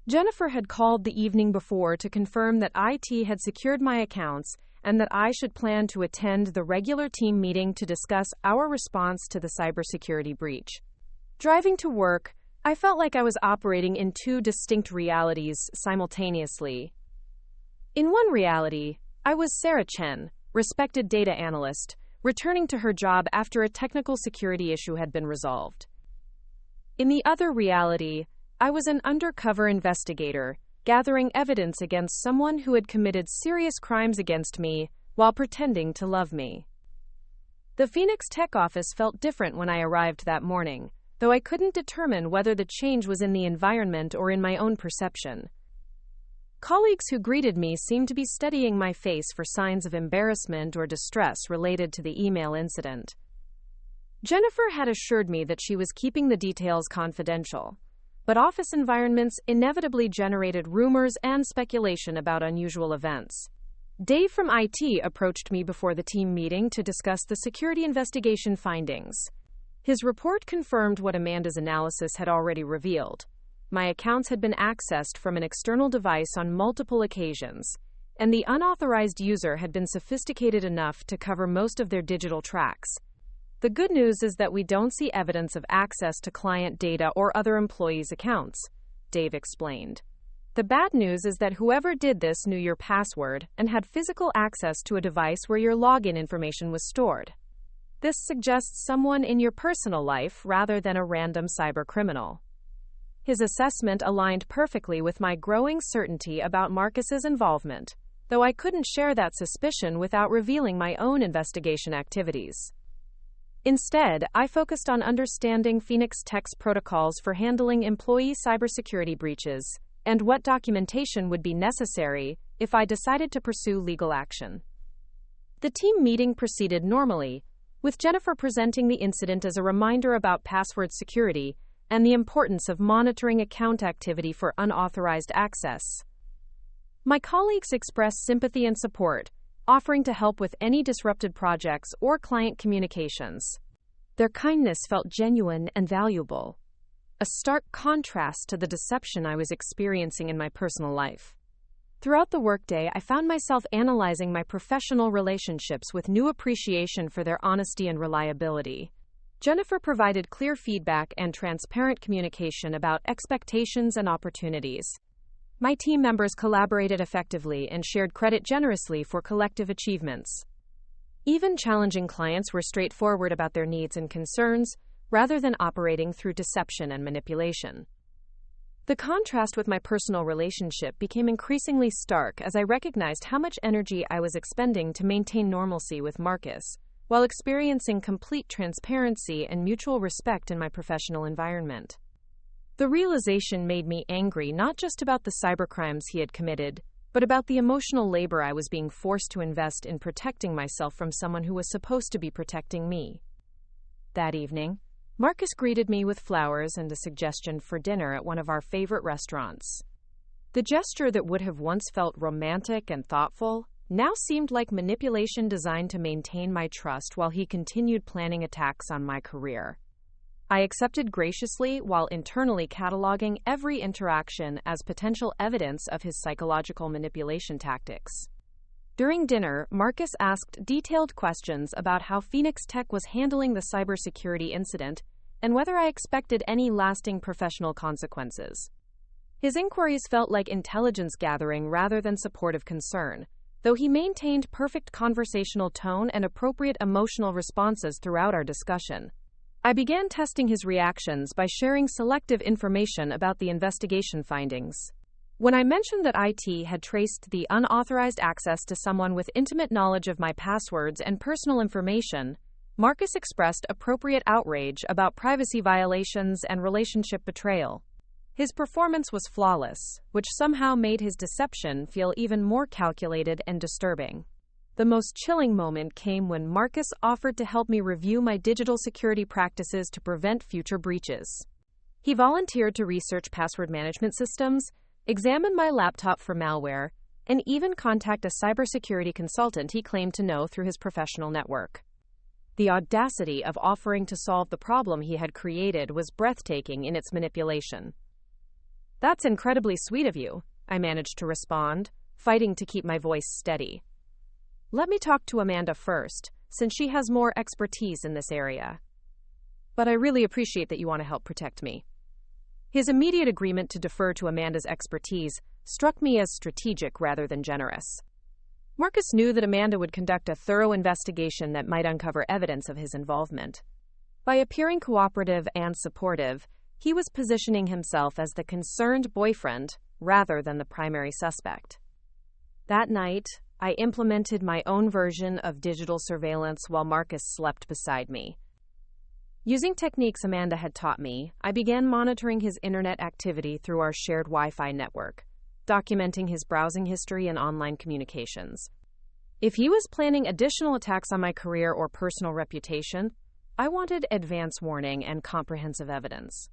Jennifer had called the evening before to confirm that IT had secured my accounts and that I should plan to attend the regular team meeting to discuss our response to the cybersecurity breach. Driving to work, I felt like I was operating in two distinct realities simultaneously. In one reality, I was Sarah Chen, respected data analyst, returning to her job after a technical security issue had been resolved. In the other reality, I was an undercover investigator, gathering evidence against someone who had committed serious crimes against me while pretending to love me. The Phoenix Tech office felt different when I arrived that morning, though I couldn't determine whether the change was in the environment or in my own perception. Colleagues who greeted me seemed to be studying my face for signs of embarrassment or distress related to the email incident. Jennifer had assured me that she was keeping the details confidential, but office environments inevitably generated rumors and speculation about unusual events. Dave from IT approached me before the team meeting to discuss the security investigation findings. His report confirmed what Amanda's analysis had already revealed. My accounts had been accessed from an external device on multiple occasions, and the unauthorized user had been sophisticated enough to cover most of their digital tracks. The good news is that we don't see evidence of access to client data or other employees' accounts, Dave explained. The bad news is that whoever did this knew your password and had physical access to a device where your login information was stored. This suggests someone in your personal life rather than a random cyber criminal. His assessment aligned perfectly with my growing certainty about Marcus's involvement, though I couldn't share that suspicion without revealing my own investigation activities. Instead, I focused on understanding Phoenix Tech's protocols for handling employee cybersecurity breaches and what documentation would be necessary if I decided to pursue legal action. The team meeting proceeded normally, with Jennifer presenting the incident as a reminder about password security and the importance of monitoring account activity for unauthorized access. My colleagues expressed sympathy and support, offering to help with any disrupted projects or client communications. Their kindness felt genuine and valuable, a stark contrast to the deception I was experiencing in my personal life. Throughout the workday, I found myself analyzing my professional relationships with new appreciation for their honesty and reliability. Jennifer provided clear feedback and transparent communication about expectations and opportunities. My team members collaborated effectively and shared credit generously for collective achievements. Even challenging clients were straightforward about their needs and concerns, rather than operating through deception and manipulation. The contrast with my personal relationship became increasingly stark as I recognized how much energy I was expending to maintain normalcy with Marcus, while experiencing complete transparency and mutual respect in my professional environment. The realization made me angry not just about the cybercrimes he had committed, but about the emotional labor I was being forced to invest in protecting myself from someone who was supposed to be protecting me. That evening, Marcus greeted me with flowers and a suggestion for dinner at one of our favorite restaurants. The gesture that would have once felt romantic and thoughtful now seemed like manipulation designed to maintain my trust while he continued planning attacks on my career. I accepted graciously while internally cataloging every interaction as potential evidence of his psychological manipulation tactics. During dinner, Marcus asked detailed questions about how Phoenix Tech was handling the cybersecurity incident and whether I expected any lasting professional consequences. His inquiries felt like intelligence gathering rather than supportive concern, though he maintained perfect conversational tone and appropriate emotional responses throughout our discussion. I began testing his reactions by sharing selective information about the investigation findings. When I mentioned that IT had traced the unauthorized access to someone with intimate knowledge of my passwords and personal information, Marcus expressed appropriate outrage about privacy violations and relationship betrayal. His performance was flawless, which somehow made his deception feel even more calculated and disturbing. The most chilling moment came when Marcus offered to help me review my digital security practices to prevent future breaches. He volunteered to research password management systems, examine my laptop for malware, and even contact a cybersecurity consultant he claimed to know through his professional network. The audacity of offering to solve the problem he had created was breathtaking in its manipulation. "That's incredibly sweet of you," I managed to respond, fighting to keep my voice steady. "Let me talk to Amanda first, since she has more expertise in this area. But I really appreciate that you want to help protect me." His immediate agreement to defer to Amanda's expertise struck me as strategic rather than generous. Marcus knew that Amanda would conduct a thorough investigation that might uncover evidence of his involvement. By appearing cooperative and supportive, he was positioning himself as the concerned boyfriend rather than the primary suspect. That night, I implemented my own version of digital surveillance while Marcus slept beside me. Using techniques Amanda had taught me, I began monitoring his internet activity through our shared Wi-Fi network, documenting his browsing history and online communications. If he was planning additional attacks on my career or personal reputation, I wanted advance warning and comprehensive evidence.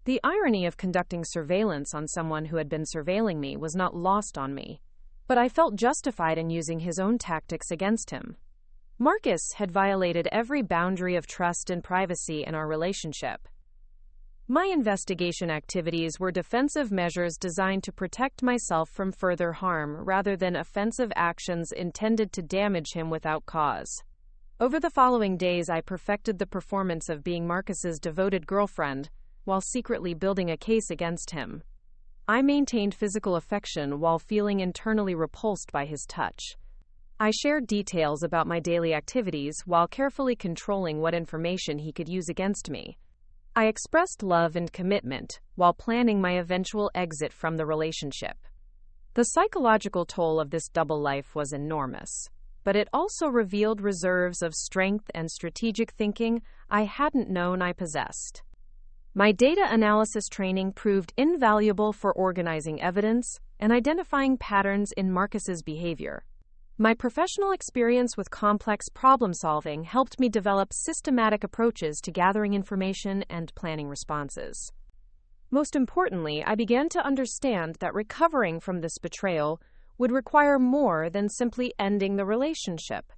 The irony of conducting surveillance on someone who had been surveilling me was not lost on me, but I felt justified in using his own tactics against him. Marcus had violated every boundary of trust and privacy in our relationship. My investigation activities were defensive measures designed to protect myself from further harm rather than offensive actions intended to damage him without cause. Over the following days, I perfected the performance of being Marcus's devoted girlfriend while secretly building a case against him. I maintained physical affection while feeling internally repulsed by his touch. I shared details about my daily activities while carefully controlling what information he could use against me. I expressed love and commitment while planning my eventual exit from the relationship. The psychological toll of this double life was enormous, but it also revealed reserves of strength and strategic thinking I hadn't known I possessed. My data analysis training proved invaluable for organizing evidence and identifying patterns in Marcus's behavior. My professional experience with complex problem-solving helped me develop systematic approaches to gathering information and planning responses. Most importantly, I began to understand that recovering from this betrayal would require more than simply ending the relationship.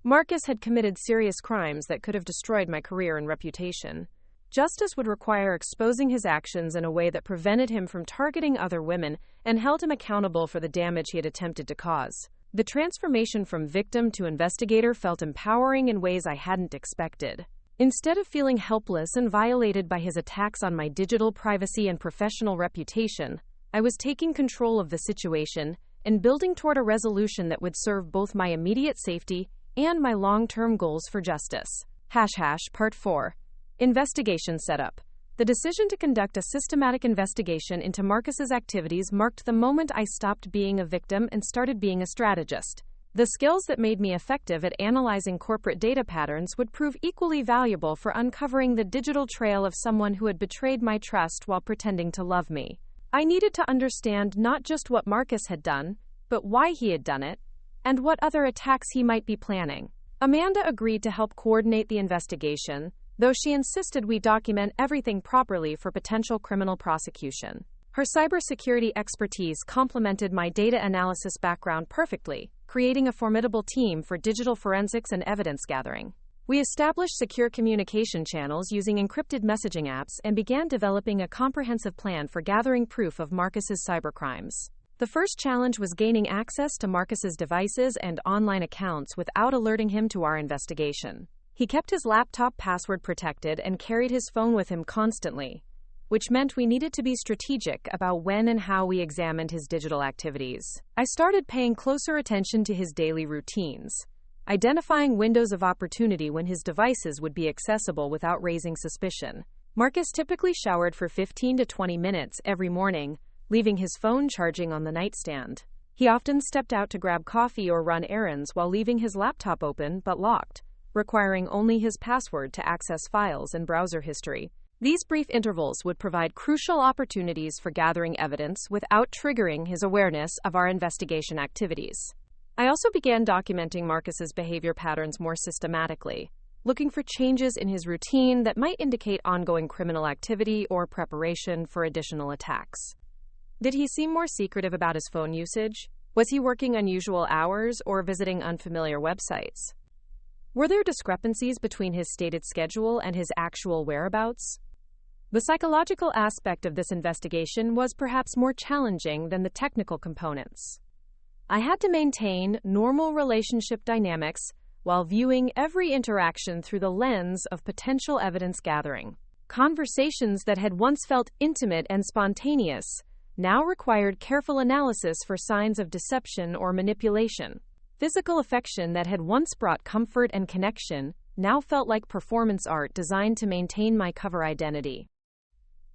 Marcus had committed serious crimes that could have destroyed my career and reputation. Justice would require exposing his actions in a way that prevented him from targeting other women and held him accountable for the damage he had attempted to cause. The transformation from victim to investigator felt empowering in ways I hadn't expected. Instead of feeling helpless and violated by his attacks on my digital privacy and professional reputation, I was taking control of the situation and building toward a resolution that would serve both my immediate safety and my long-term goals for justice. Part 4. Investigation setup. The decision to conduct a systematic investigation into Marcus's activities marked the moment I stopped being a victim and started being a strategist. The skills that made me effective at analyzing corporate data patterns would prove equally valuable for uncovering the digital trail of someone who had betrayed my trust while pretending to love me. I needed to understand not just what Marcus had done, but why he had done it, and what other attacks he might be planning. Amanda agreed to help coordinate the investigation, though she insisted we document everything properly for potential criminal prosecution. Her cybersecurity expertise complemented my data analysis background perfectly, creating a formidable team for digital forensics and evidence gathering. We established secure communication channels using encrypted messaging apps and began developing a comprehensive plan for gathering proof of Marcus's cybercrimes. The first challenge was gaining access to Marcus's devices and online accounts without alerting him to our investigation. He kept his laptop password protected and carried his phone with him constantly, which meant we needed to be strategic about when and how we examined his digital activities. I started paying closer attention to his daily routines, identifying windows of opportunity when his devices would be accessible without raising suspicion. Marcus typically showered for 15 to 20 minutes every morning, leaving his phone charging on the nightstand. He often stepped out to grab coffee or run errands while leaving his laptop open but locked, requiring only his password to access files and browser history. These brief intervals would provide crucial opportunities for gathering evidence without triggering his awareness of our investigation activities. I also began documenting Marcus's behavior patterns more systematically, looking for changes in his routine that might indicate ongoing criminal activity or preparation for additional attacks. Did he seem more secretive about his phone usage? Was he working unusual hours or visiting unfamiliar websites? Were there discrepancies between his stated schedule and his actual whereabouts? The psychological aspect of this investigation was perhaps more challenging than the technical components. I had to maintain normal relationship dynamics while viewing every interaction through the lens of potential evidence gathering. Conversations that had once felt intimate and spontaneous now required careful analysis for signs of deception or manipulation. Physical affection that had once brought comfort and connection now felt like performance art designed to maintain my cover identity.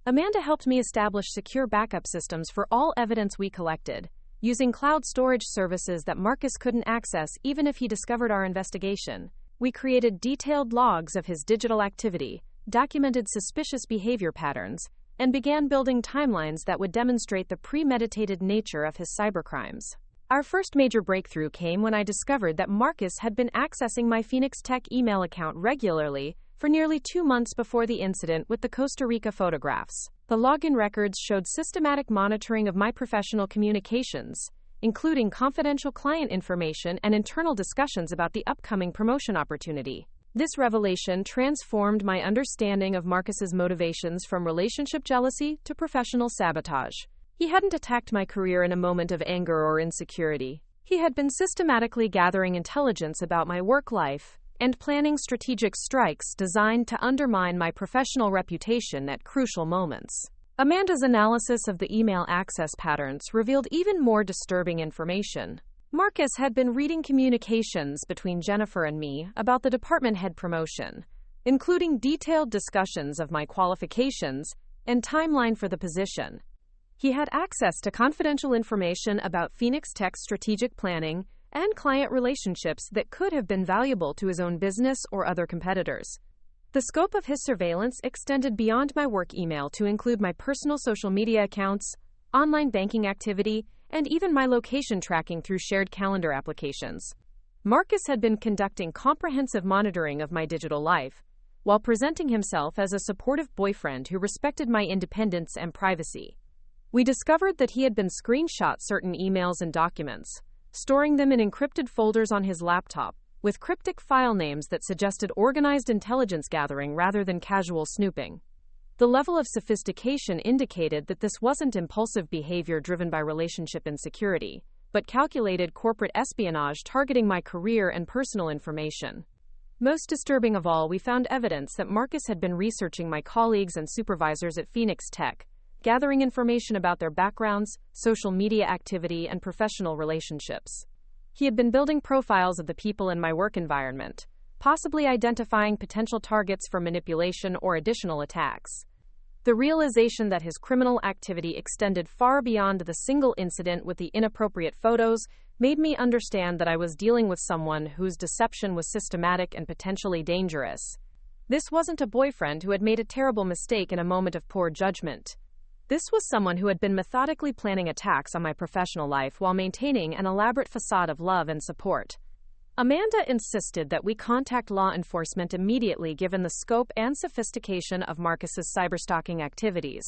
Amanda helped me establish secure backup systems for all evidence we collected, using cloud storage services that Marcus couldn't access even if he discovered our investigation. We created detailed logs of his digital activity, documented suspicious behavior patterns, and began building timelines that would demonstrate the premeditated nature of his cybercrimes. Our first major breakthrough came when I discovered that Marcus had been accessing my Phoenix Tech email account regularly for nearly 2 months before the incident with the Costa Rica photographs. The login records showed systematic monitoring of my professional communications, including confidential client information and internal discussions about the upcoming promotion opportunity. This revelation transformed my understanding of Marcus's motivations from relationship jealousy to professional sabotage. He hadn't attacked my career in a moment of anger or insecurity. He had been systematically gathering intelligence about my work life and planning strategic strikes designed to undermine my professional reputation at crucial moments. Amanda's analysis of the email access patterns revealed even more disturbing information. Marcus had been reading communications between Jennifer and me about the department head promotion, including detailed discussions of my qualifications and timeline for the position. He had access to confidential information about Phoenix Tech's strategic planning and client relationships that could have been valuable to his own business or other competitors. The scope of his surveillance extended beyond my work email to include my personal social media accounts, online banking activity, and even my location tracking through shared calendar applications. Marcus had been conducting comprehensive monitoring of my digital life, while presenting himself as a supportive boyfriend who respected my independence and privacy. We discovered that he had been screenshot certain emails and documents, storing them in encrypted folders on his laptop, with cryptic file names that suggested organized intelligence gathering rather than casual snooping. The level of sophistication indicated that this wasn't impulsive behavior driven by relationship insecurity, but calculated corporate espionage targeting my career and personal information. Most disturbing of all, we found evidence that Marcus had been researching my colleagues and supervisors at Phoenix Tech, gathering information about their backgrounds, social media activity, and professional relationships. He had been building profiles of the people in my work environment, possibly identifying potential targets for manipulation or additional attacks. The realization that his criminal activity extended far beyond the single incident with the inappropriate photos made me understand that I was dealing with someone whose deception was systematic and potentially dangerous. This wasn't a boyfriend who had made a terrible mistake in a moment of poor judgment. This was someone who had been methodically planning attacks on my professional life while maintaining an elaborate facade of love and support. Amanda insisted that we contact law enforcement immediately given the scope and sophistication of Marcus's cyberstalking activities.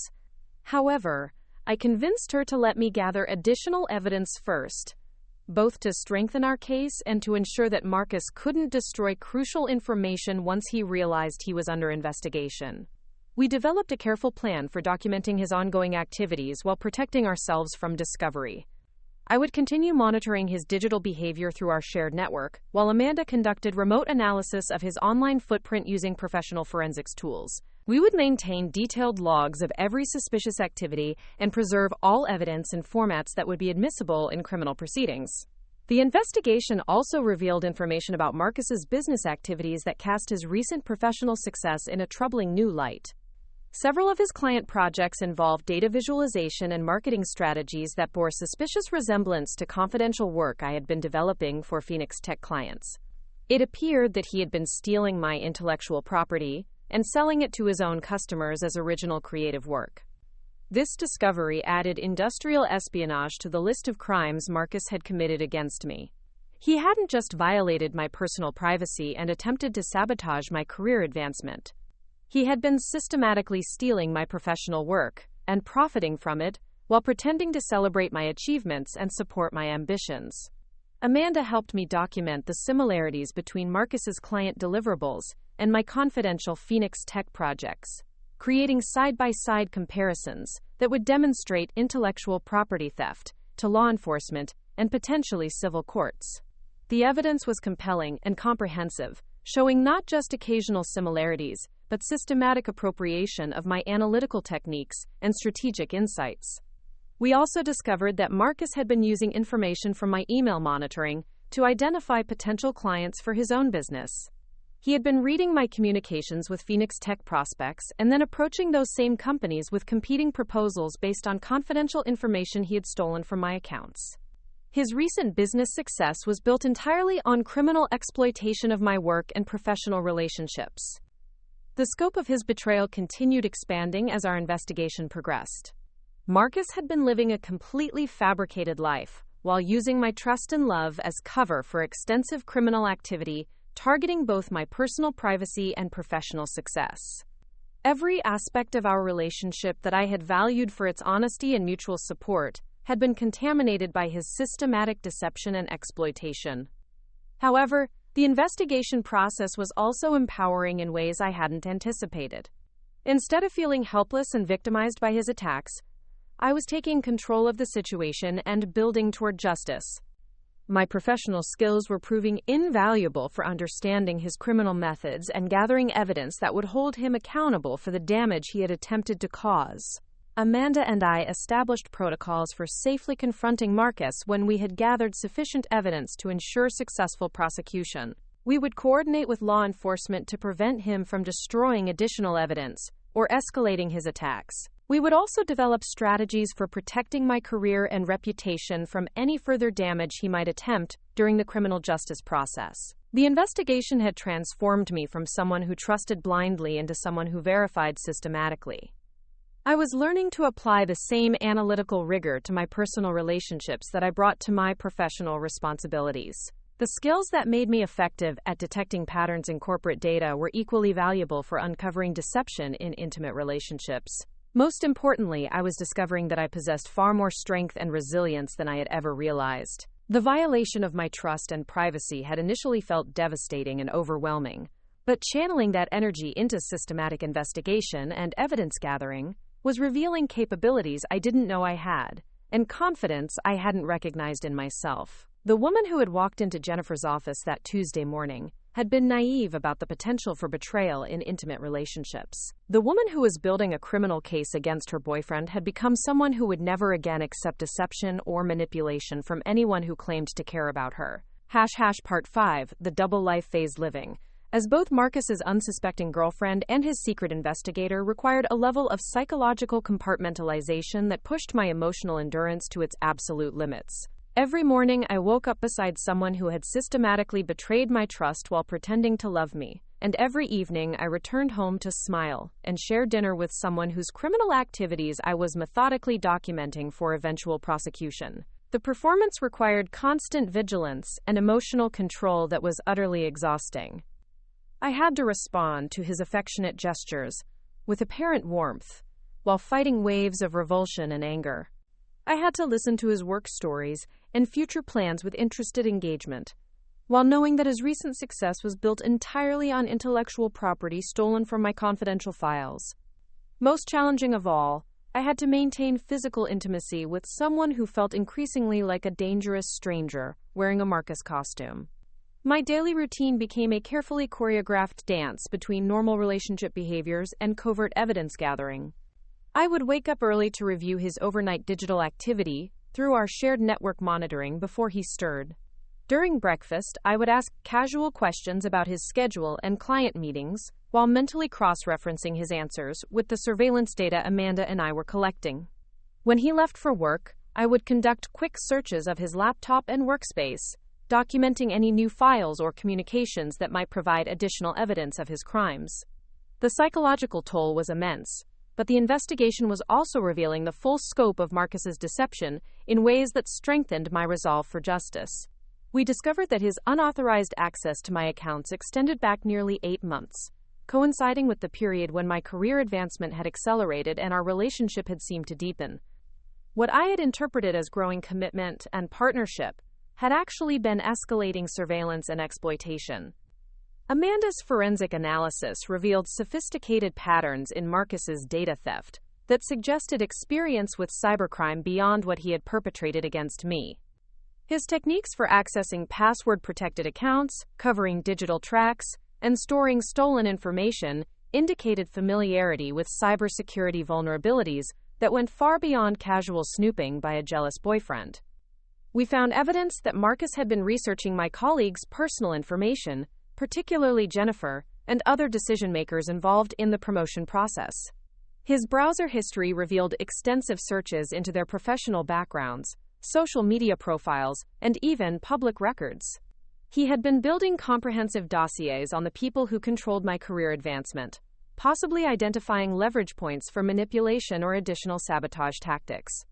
However, I convinced her to let me gather additional evidence first, both to strengthen our case and to ensure that Marcus couldn't destroy crucial information once he realized he was under investigation. We developed a careful plan for documenting his ongoing activities while protecting ourselves from discovery. I would continue monitoring his digital behavior through our shared network, while Amanda conducted remote analysis of his online footprint using professional forensics tools. We would maintain detailed logs of every suspicious activity and preserve all evidence in formats that would be admissible in criminal proceedings. The investigation also revealed information about Marcus's business activities that cast his recent professional success in a troubling new light. Several of his client projects involved data visualization and marketing strategies that bore suspicious resemblance to confidential work I had been developing for Phoenix Tech clients. It appeared that he had been stealing my intellectual property and selling it to his own customers as original creative work. This discovery added industrial espionage to the list of crimes Marcus had committed against me. He hadn't just violated my personal privacy and attempted to sabotage my career advancement. He had been systematically stealing my professional work and profiting from it while pretending to celebrate my achievements and support my ambitions. Amanda helped me document the similarities between Marcus's client deliverables and my confidential Phoenix Tech projects, creating side-by-side comparisons that would demonstrate intellectual property theft to law enforcement and potentially civil courts. The evidence was compelling and comprehensive, showing not just occasional similarities, but systematic appropriation of my analytical techniques and strategic insights. We also discovered that Marcus had been using information from my email monitoring to identify potential clients for his own business. He had been reading my communications with Phoenix Tech prospects and then approaching those same companies with competing proposals based on confidential information he had stolen from my accounts. His recent business success was built entirely on criminal exploitation of my work and professional relationships. The scope of his betrayal continued expanding as our investigation progressed. Marcus had been living a completely fabricated life while using my trust and love as cover for extensive criminal activity, targeting both my personal privacy and professional success. Every aspect of our relationship that I had valued for its honesty and mutual support had been contaminated by his systematic deception and exploitation. However, the investigation process was also empowering in ways I hadn't anticipated. Instead of feeling helpless and victimized by his attacks, I was taking control of the situation and building toward justice. My professional skills were proving invaluable for understanding his criminal methods and gathering evidence that would hold him accountable for the damage he had attempted to cause. Amanda and I established protocols for safely confronting Marcus when we had gathered sufficient evidence to ensure successful prosecution. We would coordinate with law enforcement to prevent him from destroying additional evidence or escalating his attacks. We would also develop strategies for protecting my career and reputation from any further damage he might attempt during the criminal justice process. The investigation had transformed me from someone who trusted blindly into someone who verified systematically. I was learning to apply the same analytical rigor to my personal relationships that I brought to my professional responsibilities. The skills that made me effective at detecting patterns in corporate data were equally valuable for uncovering deception in intimate relationships. Most importantly, I was discovering that I possessed far more strength and resilience than I had ever realized. The violation of my trust and privacy had initially felt devastating and overwhelming, but channeling that energy into systematic investigation and evidence gathering was revealing capabilities I didn't know I had, and confidence I hadn't recognized in myself. The woman who had walked into Jennifer's office that Tuesday morning had been naive about the potential for betrayal in intimate relationships. The woman who was building a criminal case against her boyfriend had become someone who would never again accept deception or manipulation from anyone who claimed to care about her. Part 5, the double life phase living. As both Marcus's unsuspecting girlfriend and his secret investigator required a level of psychological compartmentalization that pushed my emotional endurance to its absolute limits. Every morning, I woke up beside someone who had systematically betrayed my trust while pretending to love me, and every evening I returned home to smile and share dinner with someone whose criminal activities I was methodically documenting for eventual prosecution. The performance required constant vigilance and emotional control that was utterly exhausting. I had to respond to his affectionate gestures with apparent warmth, while fighting waves of revulsion and anger. I had to listen to his work stories and future plans with interested engagement, while knowing that his recent success was built entirely on intellectual property stolen from my confidential files. Most challenging of all, I had to maintain physical intimacy with someone who felt increasingly like a dangerous stranger wearing a Marcus costume. My daily routine became a carefully choreographed dance between normal relationship behaviors and covert evidence gathering. I would wake up early to review his overnight digital activity through our shared network monitoring before he stirred. During breakfast, I would ask casual questions about his schedule and client meetings, while mentally cross-referencing his answers with the surveillance data Amanda and I were collecting. When he left for work, I would conduct quick searches of his laptop and workspace, documenting any new files or communications that might provide additional evidence of his crimes. The psychological toll was immense, but the investigation was also revealing the full scope of Marcus's deception in ways that strengthened my resolve for justice. We discovered that his unauthorized access to my accounts extended back nearly 8 months, coinciding with the period when my career advancement had accelerated and our relationship had seemed to deepen. What I had interpreted as growing commitment and partnership had actually been escalating surveillance and exploitation. Amanda's forensic analysis revealed sophisticated patterns in Marcus's data theft that suggested experience with cybercrime beyond what he had perpetrated against me. His techniques for accessing password-protected accounts, covering digital tracks, and storing stolen information indicated familiarity with cybersecurity vulnerabilities that went far beyond casual snooping by a jealous boyfriend. We found evidence that Marcus had been researching my colleagues' personal information, particularly Jennifer, and other decision-makers involved in the promotion process. His browser history revealed extensive searches into their professional backgrounds, social media profiles, and even public records. He had been building comprehensive dossiers on the people who controlled my career advancement, possibly identifying leverage points for manipulation or additional sabotage tactics.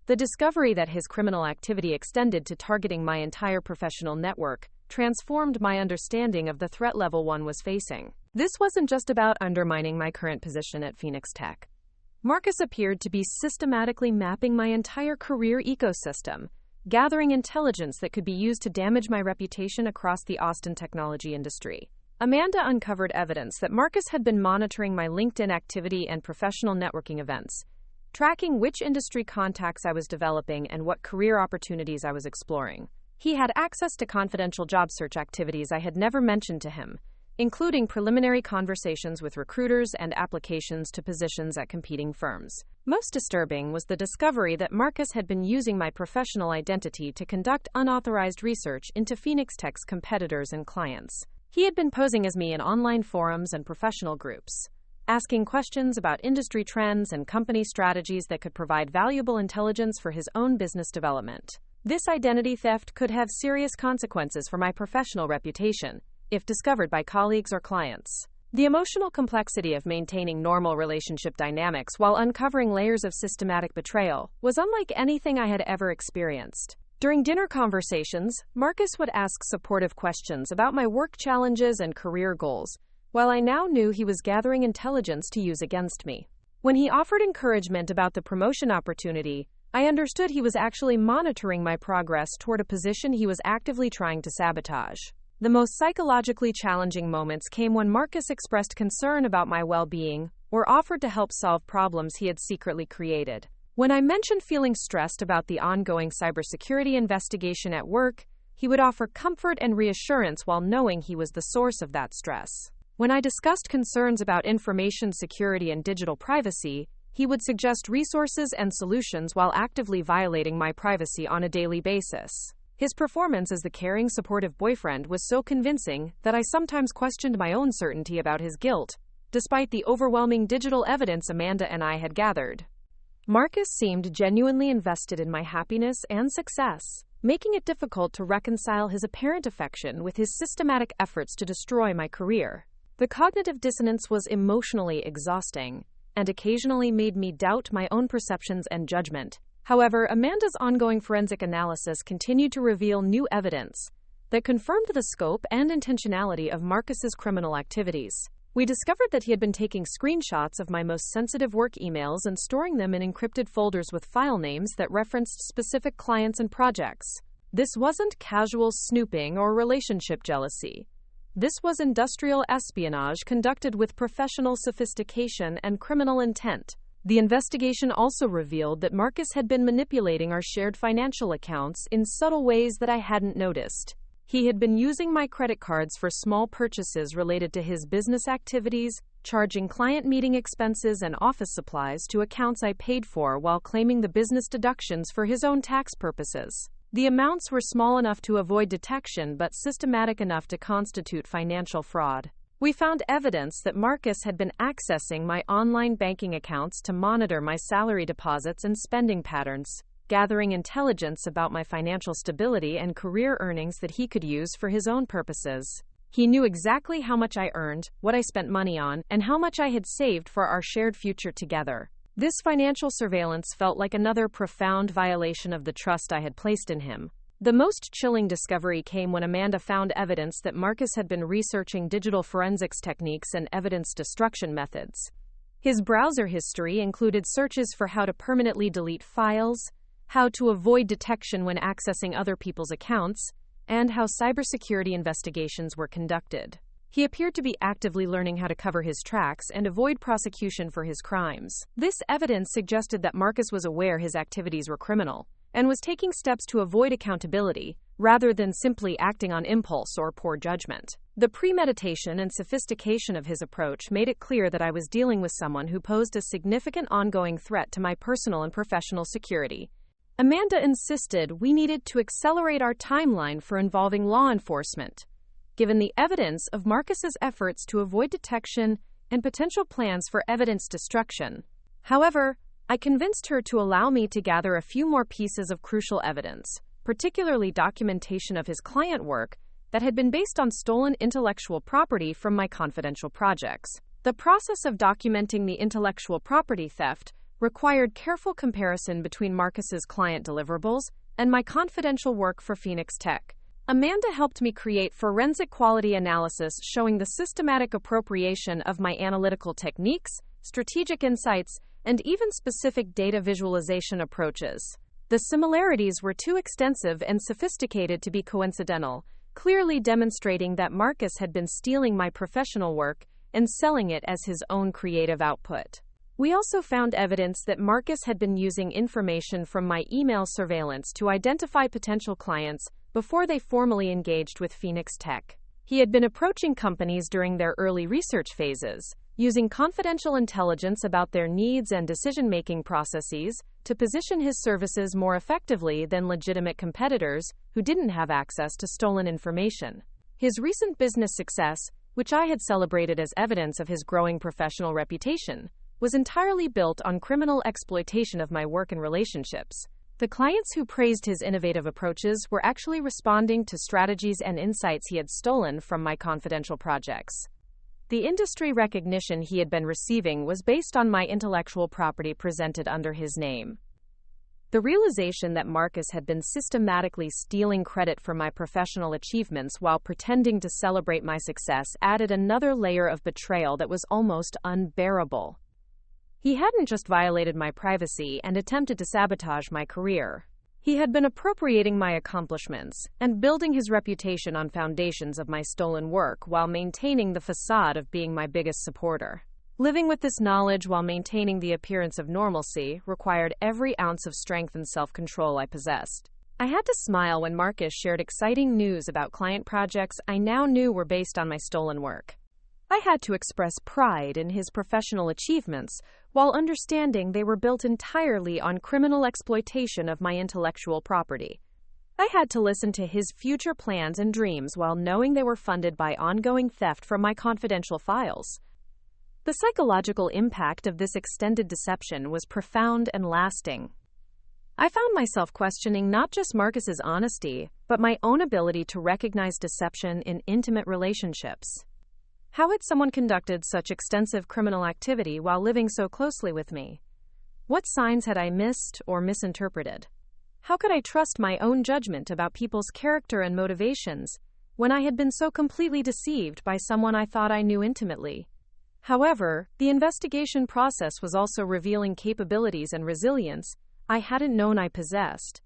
The discovery that his criminal activity extended to targeting my entire professional network transformed my understanding of the threat level one was facing. This wasn't just about undermining my current position at Phoenix Tech. Marcus appeared to be systematically mapping my entire career ecosystem, gathering intelligence that could be used to damage my reputation across the Austin technology industry. Amanda uncovered evidence that Marcus had been monitoring my LinkedIn activity and professional networking events, tracking which industry contacts I was developing and what career opportunities I was exploring. He had access to confidential job search activities I had never mentioned to him, including preliminary conversations with recruiters and applications to positions at competing firms. Most disturbing was the discovery that Marcus had been using my professional identity to conduct unauthorized research into Phoenix Tech's competitors and clients. He had been posing as me in online forums and professional groups, asking questions about industry trends and company strategies that could provide valuable intelligence for his own business development. This identity theft could have serious consequences for my professional reputation if discovered by colleagues or clients. The emotional complexity of maintaining normal relationship dynamics while uncovering layers of systematic betrayal was unlike anything I had ever experienced. During dinner conversations, Marcus would ask supportive questions about my work challenges and career goals, while I now knew he was gathering intelligence to use against me. When he offered encouragement about the promotion opportunity, I understood he was actually monitoring my progress toward a position he was actively trying to sabotage. The most psychologically challenging moments came when Marcus expressed concern about my well-being or offered to help solve problems he had secretly created. When I mentioned feeling stressed about the ongoing cybersecurity investigation at work, he would offer comfort and reassurance while knowing he was the source of that stress. When I discussed concerns about information security and digital privacy, he would suggest resources and solutions while actively violating my privacy on a daily basis. His performance as the caring, supportive boyfriend was so convincing that I sometimes questioned my own certainty about his guilt, despite the overwhelming digital evidence Amanda and I had gathered. Marcus seemed genuinely invested in my happiness and success, making it difficult to reconcile his apparent affection with his systematic efforts to destroy my career. The cognitive dissonance was emotionally exhausting, and occasionally made me doubt my own perceptions and judgment. However, Amanda's ongoing forensic analysis continued to reveal new evidence that confirmed the scope and intentionality of Marcus's criminal activities. We discovered that he had been taking screenshots of my most sensitive work emails and storing them in encrypted folders with file names that referenced specific clients and projects. This wasn't casual snooping or relationship jealousy. This was industrial espionage conducted with professional sophistication and criminal intent. The investigation also revealed that Marcus had been manipulating our shared financial accounts in subtle ways that I hadn't noticed. He had been using my credit cards for small purchases related to his business activities, charging client meeting expenses and office supplies to accounts I paid for while claiming the business deductions for his own tax purposes. The amounts were small enough to avoid detection but systematic enough to constitute financial fraud. We found evidence that Marcus had been accessing my online banking accounts to monitor my salary deposits and spending patterns, gathering intelligence about my financial stability and career earnings that he could use for his own purposes. He knew exactly how much I earned, what I spent money on, and how much I had saved for our shared future together. This financial surveillance felt like another profound violation of the trust I had placed in him. The most chilling discovery came when Amanda found evidence that Marcus had been researching digital forensics techniques and evidence destruction methods. His browser history included searches for how to permanently delete files, how to avoid detection when accessing other people's accounts, and how cybersecurity investigations were conducted. He appeared to be actively learning how to cover his tracks and avoid prosecution for his crimes. This evidence suggested that Marcus was aware his activities were criminal and was taking steps to avoid accountability, rather than simply acting on impulse or poor judgment. The premeditation and sophistication of his approach made it clear that I was dealing with someone who posed a significant ongoing threat to my personal and professional security. Amanda insisted we needed to accelerate our timeline for involving law enforcement, given the evidence of Marcus's efforts to avoid detection and potential plans for evidence destruction. However, I convinced her to allow me to gather a few more pieces of crucial evidence, particularly documentation of his client work that had been based on stolen intellectual property from my confidential projects. The process of documenting the intellectual property theft required careful comparison between Marcus's client deliverables and my confidential work for Phoenix Tech. Amanda helped me create forensic quality analysis showing the systematic appropriation of my analytical techniques, strategic insights, and even specific data visualization approaches. The similarities were too extensive and sophisticated to be coincidental, clearly demonstrating that Marcus had been stealing my professional work and selling it as his own creative output. We also found evidence that Marcus had been using information from my email surveillance to identify potential clients before they formally engaged with Phoenix Tech. He had been approaching companies during their early research phases, using confidential intelligence about their needs and decision-making processes to position his services more effectively than legitimate competitors who didn't have access to stolen information. His recent business success, which I had celebrated as evidence of his growing professional reputation, was entirely built on criminal exploitation of my work and relationships. The clients who praised his innovative approaches were actually responding to strategies and insights he had stolen from my confidential projects. The industry recognition he had been receiving was based on my intellectual property presented under his name. The realization that Marcus had been systematically stealing credit for my professional achievements while pretending to celebrate my success added another layer of betrayal that was almost unbearable. He hadn't just violated my privacy and attempted to sabotage my career. He had been appropriating my accomplishments and building his reputation on foundations of my stolen work while maintaining the facade of being my biggest supporter. Living with this knowledge while maintaining the appearance of normalcy required every ounce of strength and self-control I possessed. I had to smile when Marcus shared exciting news about client projects I now knew were based on my stolen work. I had to express pride in his professional achievements while understanding they were built entirely on criminal exploitation of my intellectual property. I had to listen to his future plans and dreams while knowing they were funded by ongoing theft from my confidential files. The psychological impact of this extended deception was profound and lasting. I found myself questioning not just Marcus's honesty, but my own ability to recognize deception in intimate relationships. How had someone conducted such extensive criminal activity while living so closely with me? What signs had I missed or misinterpreted? How could I trust my own judgment about people's character and motivations when I had been so completely deceived by someone I thought I knew intimately? However, the investigation process was also revealing capabilities and resilience I hadn't known I possessed.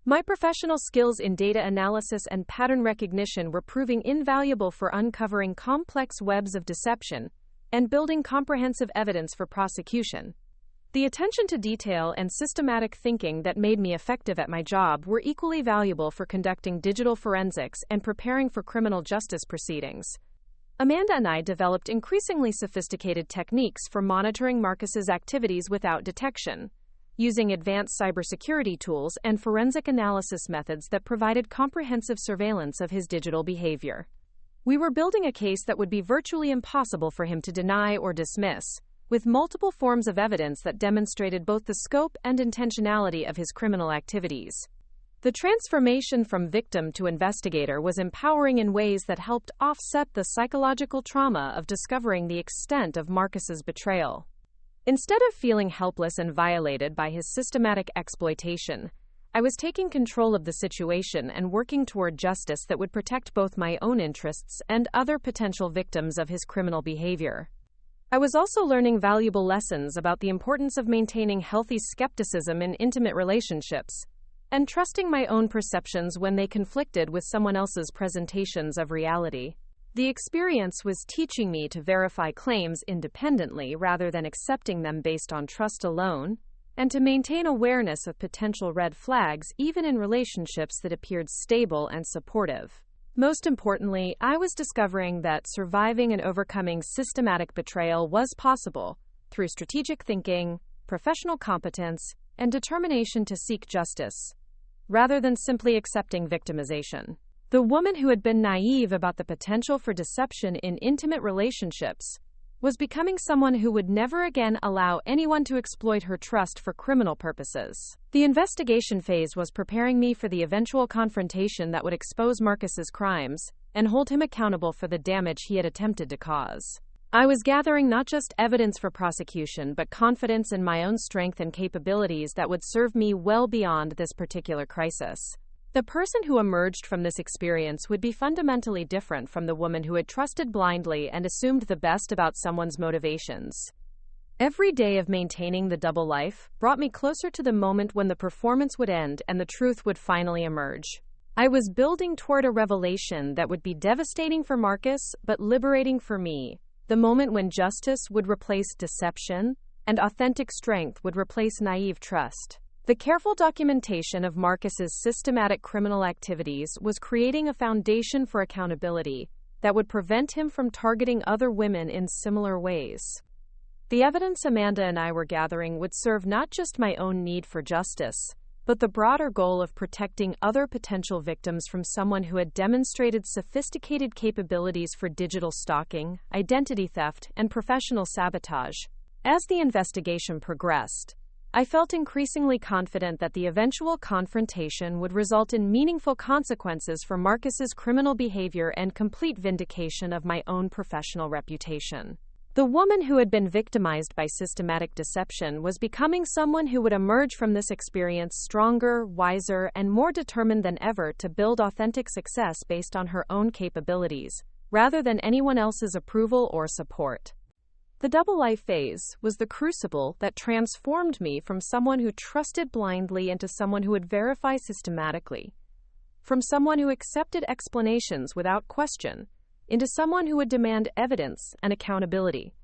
My professional skills in data analysis and pattern recognition were proving invaluable for uncovering complex webs of deception and building comprehensive evidence for prosecution. The attention to detail and systematic thinking that made me effective at my job were equally valuable for conducting digital forensics and preparing for criminal justice proceedings. Amanda and I developed increasingly sophisticated techniques for monitoring Marcus's activities without detection, using advanced cybersecurity tools and forensic analysis methods that provided comprehensive surveillance of his digital behavior. We were building a case that would be virtually impossible for him to deny or dismiss, with multiple forms of evidence that demonstrated both the scope and intentionality of his criminal activities. The transformation from victim to investigator was empowering in ways that helped offset the psychological trauma of discovering the extent of Marcus's betrayal. Instead of feeling helpless and violated by his systematic exploitation, I was taking control of the situation and working toward justice that would protect both my own interests and other potential victims of his criminal behavior. I was also learning valuable lessons about the importance of maintaining healthy skepticism in intimate relationships and trusting my own perceptions when they conflicted with someone else's presentations of reality. The experience was teaching me to verify claims independently rather than accepting them based on trust alone, and to maintain awareness of potential red flags even in relationships that appeared stable and supportive. Most importantly, I was discovering that surviving and overcoming systematic betrayal was possible through strategic thinking, professional competence, and determination to seek justice, rather than simply accepting victimization. The woman who had been naive about the potential for deception in intimate relationships was becoming someone who would never again allow anyone to exploit her trust for criminal purposes. The investigation phase was preparing me for the eventual confrontation that would expose Marcus's crimes and hold him accountable for the damage he had attempted to cause. I was gathering not just evidence for prosecution, but confidence in my own strength and capabilities that would serve me well beyond this particular crisis. The person who emerged from this experience would be fundamentally different from the woman who had trusted blindly and assumed the best about someone's motivations. Every day of maintaining the double life brought me closer to the moment when the performance would end and the truth would finally emerge. I was building toward a revelation that would be devastating for Marcus, but liberating for me, the moment when justice would replace deception and authentic strength would replace naive trust. The careful documentation of Marcus's systematic criminal activities was creating a foundation for accountability that would prevent him from targeting other women in similar ways. The evidence Amanda and I were gathering would serve not just my own need for justice, but the broader goal of protecting other potential victims from someone who had demonstrated sophisticated capabilities for digital stalking, identity theft, and professional sabotage. As the investigation progressed, I felt increasingly confident that the eventual confrontation would result in meaningful consequences for Marcus's criminal behavior and complete vindication of my own professional reputation. The woman who had been victimized by systematic deception was becoming someone who would emerge from this experience stronger, wiser, and more determined than ever to build authentic success based on her own capabilities, rather than anyone else's approval or support. The double life phase was the crucible that transformed me from someone who trusted blindly into someone who would verify systematically, from someone who accepted explanations without question, into someone who would demand evidence and accountability.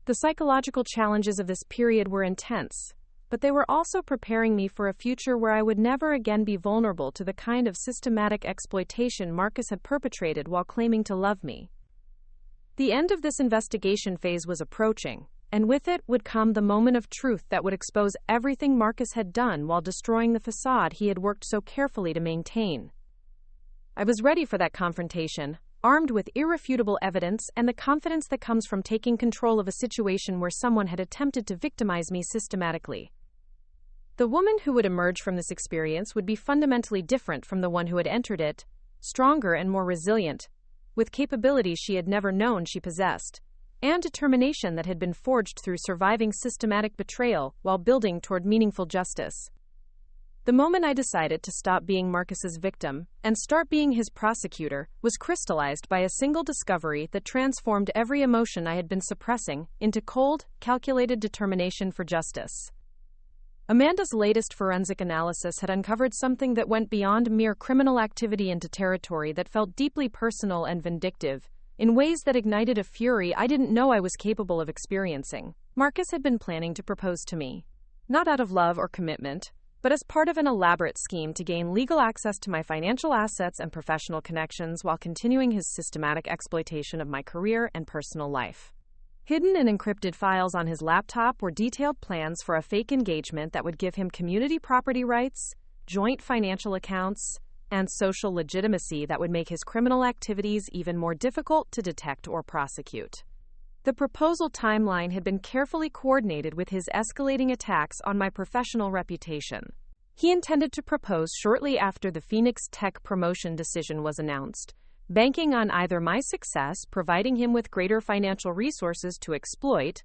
The psychological challenges of this period were intense, but they were also preparing me for a future where I would never again be vulnerable to the kind of systematic exploitation Marcus had perpetrated while claiming to love me. The end of this investigation phase was approaching, and with it would come the moment of truth that would expose everything Marcus had done while destroying the facade he had worked so carefully to maintain. I was ready for that confrontation, armed with irrefutable evidence and the confidence that comes from taking control of a situation where someone had attempted to victimize me systematically. The woman who would emerge from this experience would be fundamentally different from the one who had entered it, stronger and more resilient, with capabilities she had never known she possessed, and determination that had been forged through surviving systematic betrayal while building toward meaningful justice. The moment I decided to stop being Marcus's victim and start being his prosecutor was crystallized by a single discovery that transformed every emotion I had been suppressing into cold, calculated determination for justice. Amanda's latest forensic analysis had uncovered something that went beyond mere criminal activity into territory that felt deeply personal and vindictive, in ways that ignited a fury I didn't know I was capable of experiencing. Marcus had been planning to propose to me, not out of love or commitment, but as part of an elaborate scheme to gain legal access to my financial assets and professional connections while continuing his systematic exploitation of my career and personal life. Hidden in encrypted files on his laptop were detailed plans for a fake engagement that would give him community property rights, joint financial accounts, and social legitimacy that would make his criminal activities even more difficult to detect or prosecute. The proposal timeline had been carefully coordinated with his escalating attacks on my professional reputation. He intended to propose shortly after the Phoenix Tech promotion decision was announced, banking on either my success providing him with greater financial resources to exploit,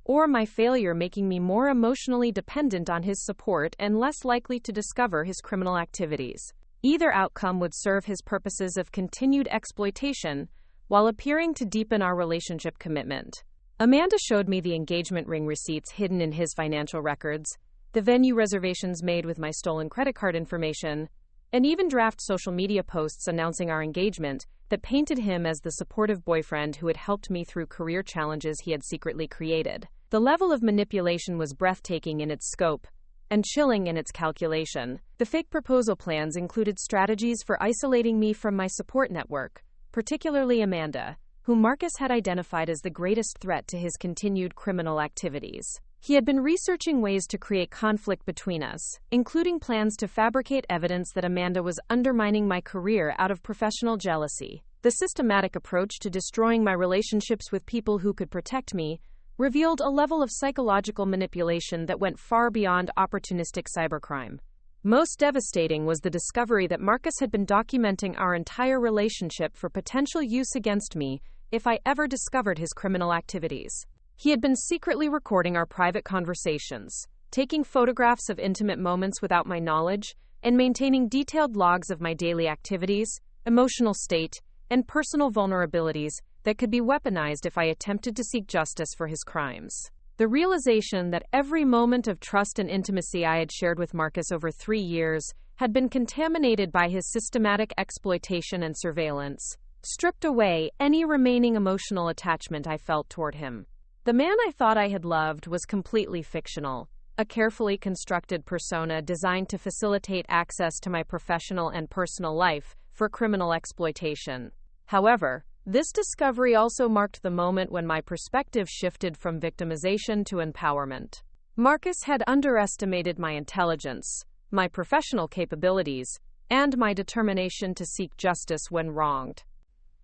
or my failure making me more emotionally dependent on his support and less likely to discover his criminal activities. Either outcome would serve his purposes of continued exploitation, while appearing to deepen our relationship commitment. Amanda showed me the engagement ring receipts hidden in his financial records, the venue reservations made with my stolen credit card information, and even draft social media posts announcing our engagement that painted him as the supportive boyfriend who had helped me through career challenges he had secretly created. The level of manipulation was breathtaking in its scope and chilling in its calculation. The fake proposal plans included strategies for isolating me from my support network, particularly Amanda, whom Marcus had identified as the greatest threat to his continued criminal activities. He had been researching ways to create conflict between us, including plans to fabricate evidence that Amanda was undermining my career out of professional jealousy. The systematic approach to destroying my relationships with people who could protect me revealed a level of psychological manipulation that went far beyond opportunistic cybercrime. Most devastating was the discovery that Marcus had been documenting our entire relationship for potential use against me if I ever discovered his criminal activities. He had been secretly recording our private conversations, taking photographs of intimate moments without my knowledge, and maintaining detailed logs of my daily activities, emotional state, and personal vulnerabilities that could be weaponized if I attempted to seek justice for his crimes. The realization that every moment of trust and intimacy I had shared with Marcus over 3 years had been contaminated by his systematic exploitation and surveillance stripped away any remaining emotional attachment I felt toward him. The man I thought I had loved was completely fictional, a carefully constructed persona designed to facilitate access to my professional and personal life for criminal exploitation. However, this discovery also marked the moment when my perspective shifted from victimization to empowerment. Marcus had underestimated my intelligence, my professional capabilities, and my determination to seek justice when wronged.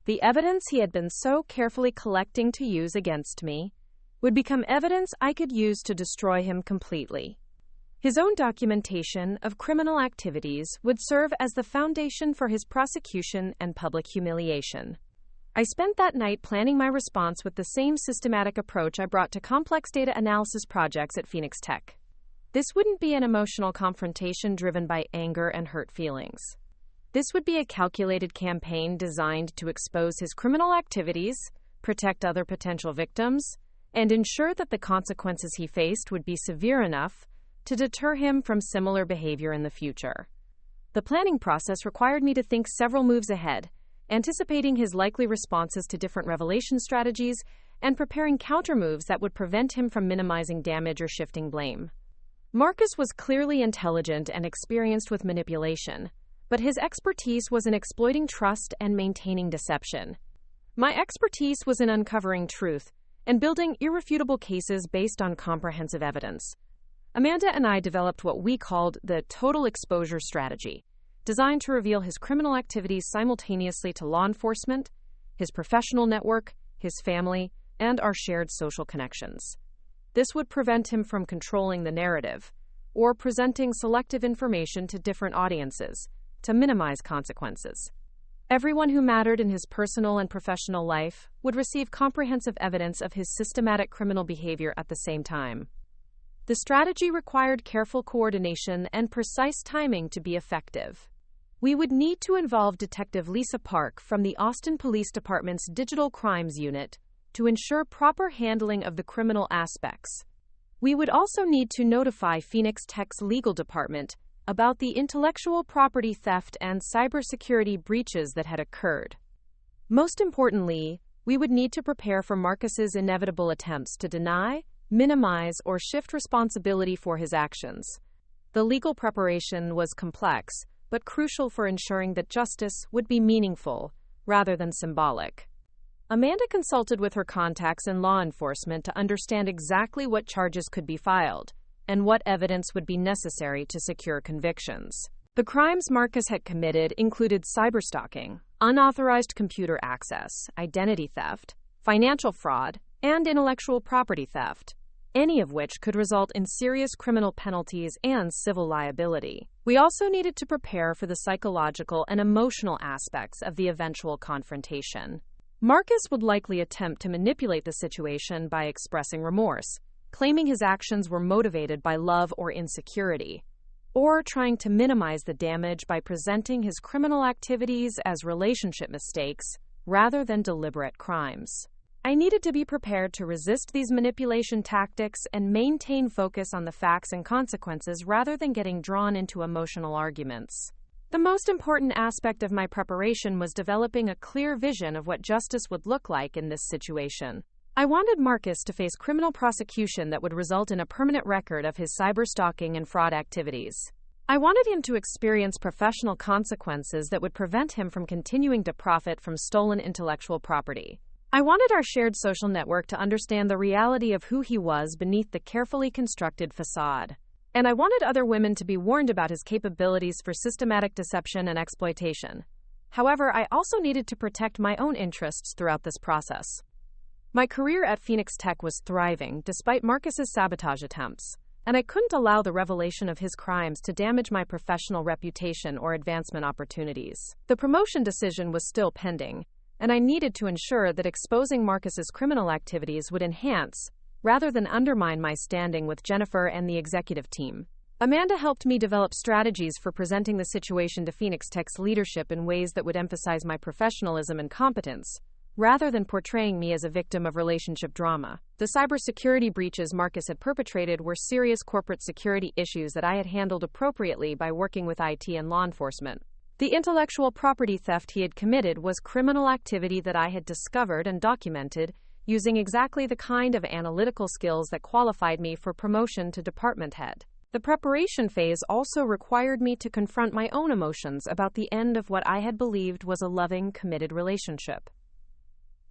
The evidence he had been so carefully collecting to use against me would become evidence I could use to destroy him completely. His own documentation of criminal activities would serve as the foundation for his prosecution and public humiliation. I spent that night planning my response with the same systematic approach I brought to complex data analysis projects at Phoenix Tech. This wouldn't be an emotional confrontation driven by anger and hurt feelings. This would be a calculated campaign designed to expose his criminal activities, protect other potential victims, and ensure that the consequences he faced would be severe enough to deter him from similar behavior in the future. The planning process required me to think several moves ahead, anticipating his likely responses to different revelation strategies, and preparing countermoves that would prevent him from minimizing damage or shifting blame. Marcus was clearly intelligent and experienced with manipulation, but his expertise was in exploiting trust and maintaining deception. My expertise was in uncovering truth and building irrefutable cases based on comprehensive evidence. Amanda and I developed what we called the total exposure strategy, designed to reveal his criminal activities simultaneously to law enforcement, his professional network, his family, and our shared social connections. This would prevent him from controlling the narrative or presenting selective information to different audiences to minimize consequences. Everyone who mattered in his personal and professional life would receive comprehensive evidence of his systematic criminal behavior at the same time. The strategy required careful coordination and precise timing to be effective. We would need to involve Detective Lisa Park from the Austin Police Department's Digital Crimes Unit to ensure proper handling of the criminal aspects. We would also need to notify Phoenix Tech's legal department about the intellectual property theft and cybersecurity breaches that had occurred. Most importantly, we would need to prepare for Marcus's inevitable attempts to deny, minimize, or shift responsibility for his actions. The legal preparation was complex, but crucial for ensuring that justice would be meaningful rather than symbolic. Amanda consulted with her contacts in law enforcement to understand exactly what charges could be filed and what evidence would be necessary to secure convictions. The crimes Marcus had committed included cyberstalking, unauthorized computer access, identity theft, financial fraud, and intellectual property theft, any of which could result in serious criminal penalties and civil liability. We also needed to prepare for the psychological and emotional aspects of the eventual confrontation. Marcus would likely attempt to manipulate the situation by expressing remorse, claiming his actions were motivated by love or insecurity, or trying to minimize the damage by presenting his criminal activities as relationship mistakes rather than deliberate crimes. I needed to be prepared to resist these manipulation tactics and maintain focus on the facts and consequences rather than getting drawn into emotional arguments. The most important aspect of my preparation was developing a clear vision of what justice would look like in this situation. I wanted Marcus to face criminal prosecution that would result in a permanent record of his cyberstalking and fraud activities. I wanted him to experience professional consequences that would prevent him from continuing to profit from stolen intellectual property. I wanted our shared social network to understand the reality of who he was beneath the carefully constructed facade. And I wanted other women to be warned about his capabilities for systematic deception and exploitation. However, I also needed to protect my own interests throughout this process. My career at Phoenix Tech was thriving despite Marcus's sabotage attempts, and I couldn't allow the revelation of his crimes to damage my professional reputation or advancement opportunities. The promotion decision was still pending, and I needed to ensure that exposing Marcus's criminal activities would enhance, rather than undermine, my standing with Jennifer and the executive team. Amanda helped me develop strategies for presenting the situation to Phoenix Tech's leadership in ways that would emphasize my professionalism and competence, rather than portraying me as a victim of relationship drama. The cybersecurity breaches Marcus had perpetrated were serious corporate security issues that I had handled appropriately by working with IT and law enforcement. The intellectual property theft he had committed was criminal activity that I had discovered and documented, using exactly the kind of analytical skills that qualified me for promotion to department head. The preparation phase also required me to confront my own emotions about the end of what I had believed was a loving, committed relationship.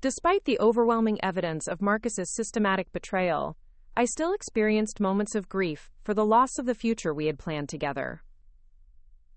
Despite the overwhelming evidence of Marcus's systematic betrayal, I still experienced moments of grief for the loss of the future we had planned together.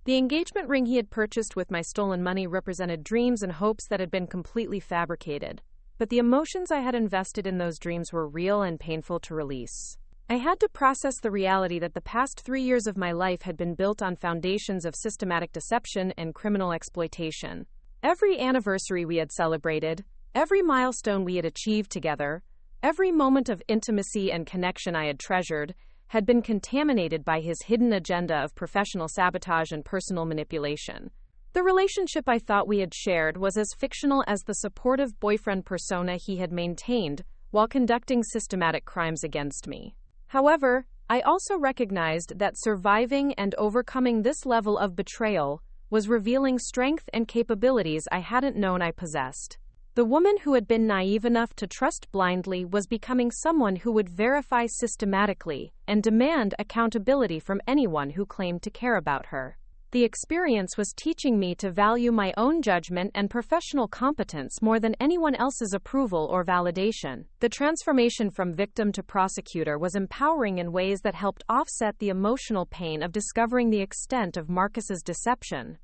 The engagement ring he had purchased with my stolen money represented dreams and hopes that had been completely fabricated. But the emotions I had invested in those dreams were real and painful to release. I had to process the reality that the past 3 years of my life had been built on foundations of systematic deception and criminal exploitation. Every anniversary we had celebrated, every milestone we had achieved together, every moment of intimacy and connection I had treasured, had been contaminated by his hidden agenda of professional sabotage and personal manipulation. The relationship I thought we had shared was as fictional as the supportive boyfriend persona he had maintained while conducting systematic crimes against me. However, I also recognized that surviving and overcoming this level of betrayal was revealing strength and capabilities I hadn't known I possessed. The woman who had been naive enough to trust blindly was becoming someone who would verify systematically and demand accountability from anyone who claimed to care about her. The experience was teaching me to value my own judgment and professional competence more than anyone else's approval or validation. The transformation from victim to prosecutor was empowering in ways that helped offset the emotional pain of discovering the extent of Marcus's deception.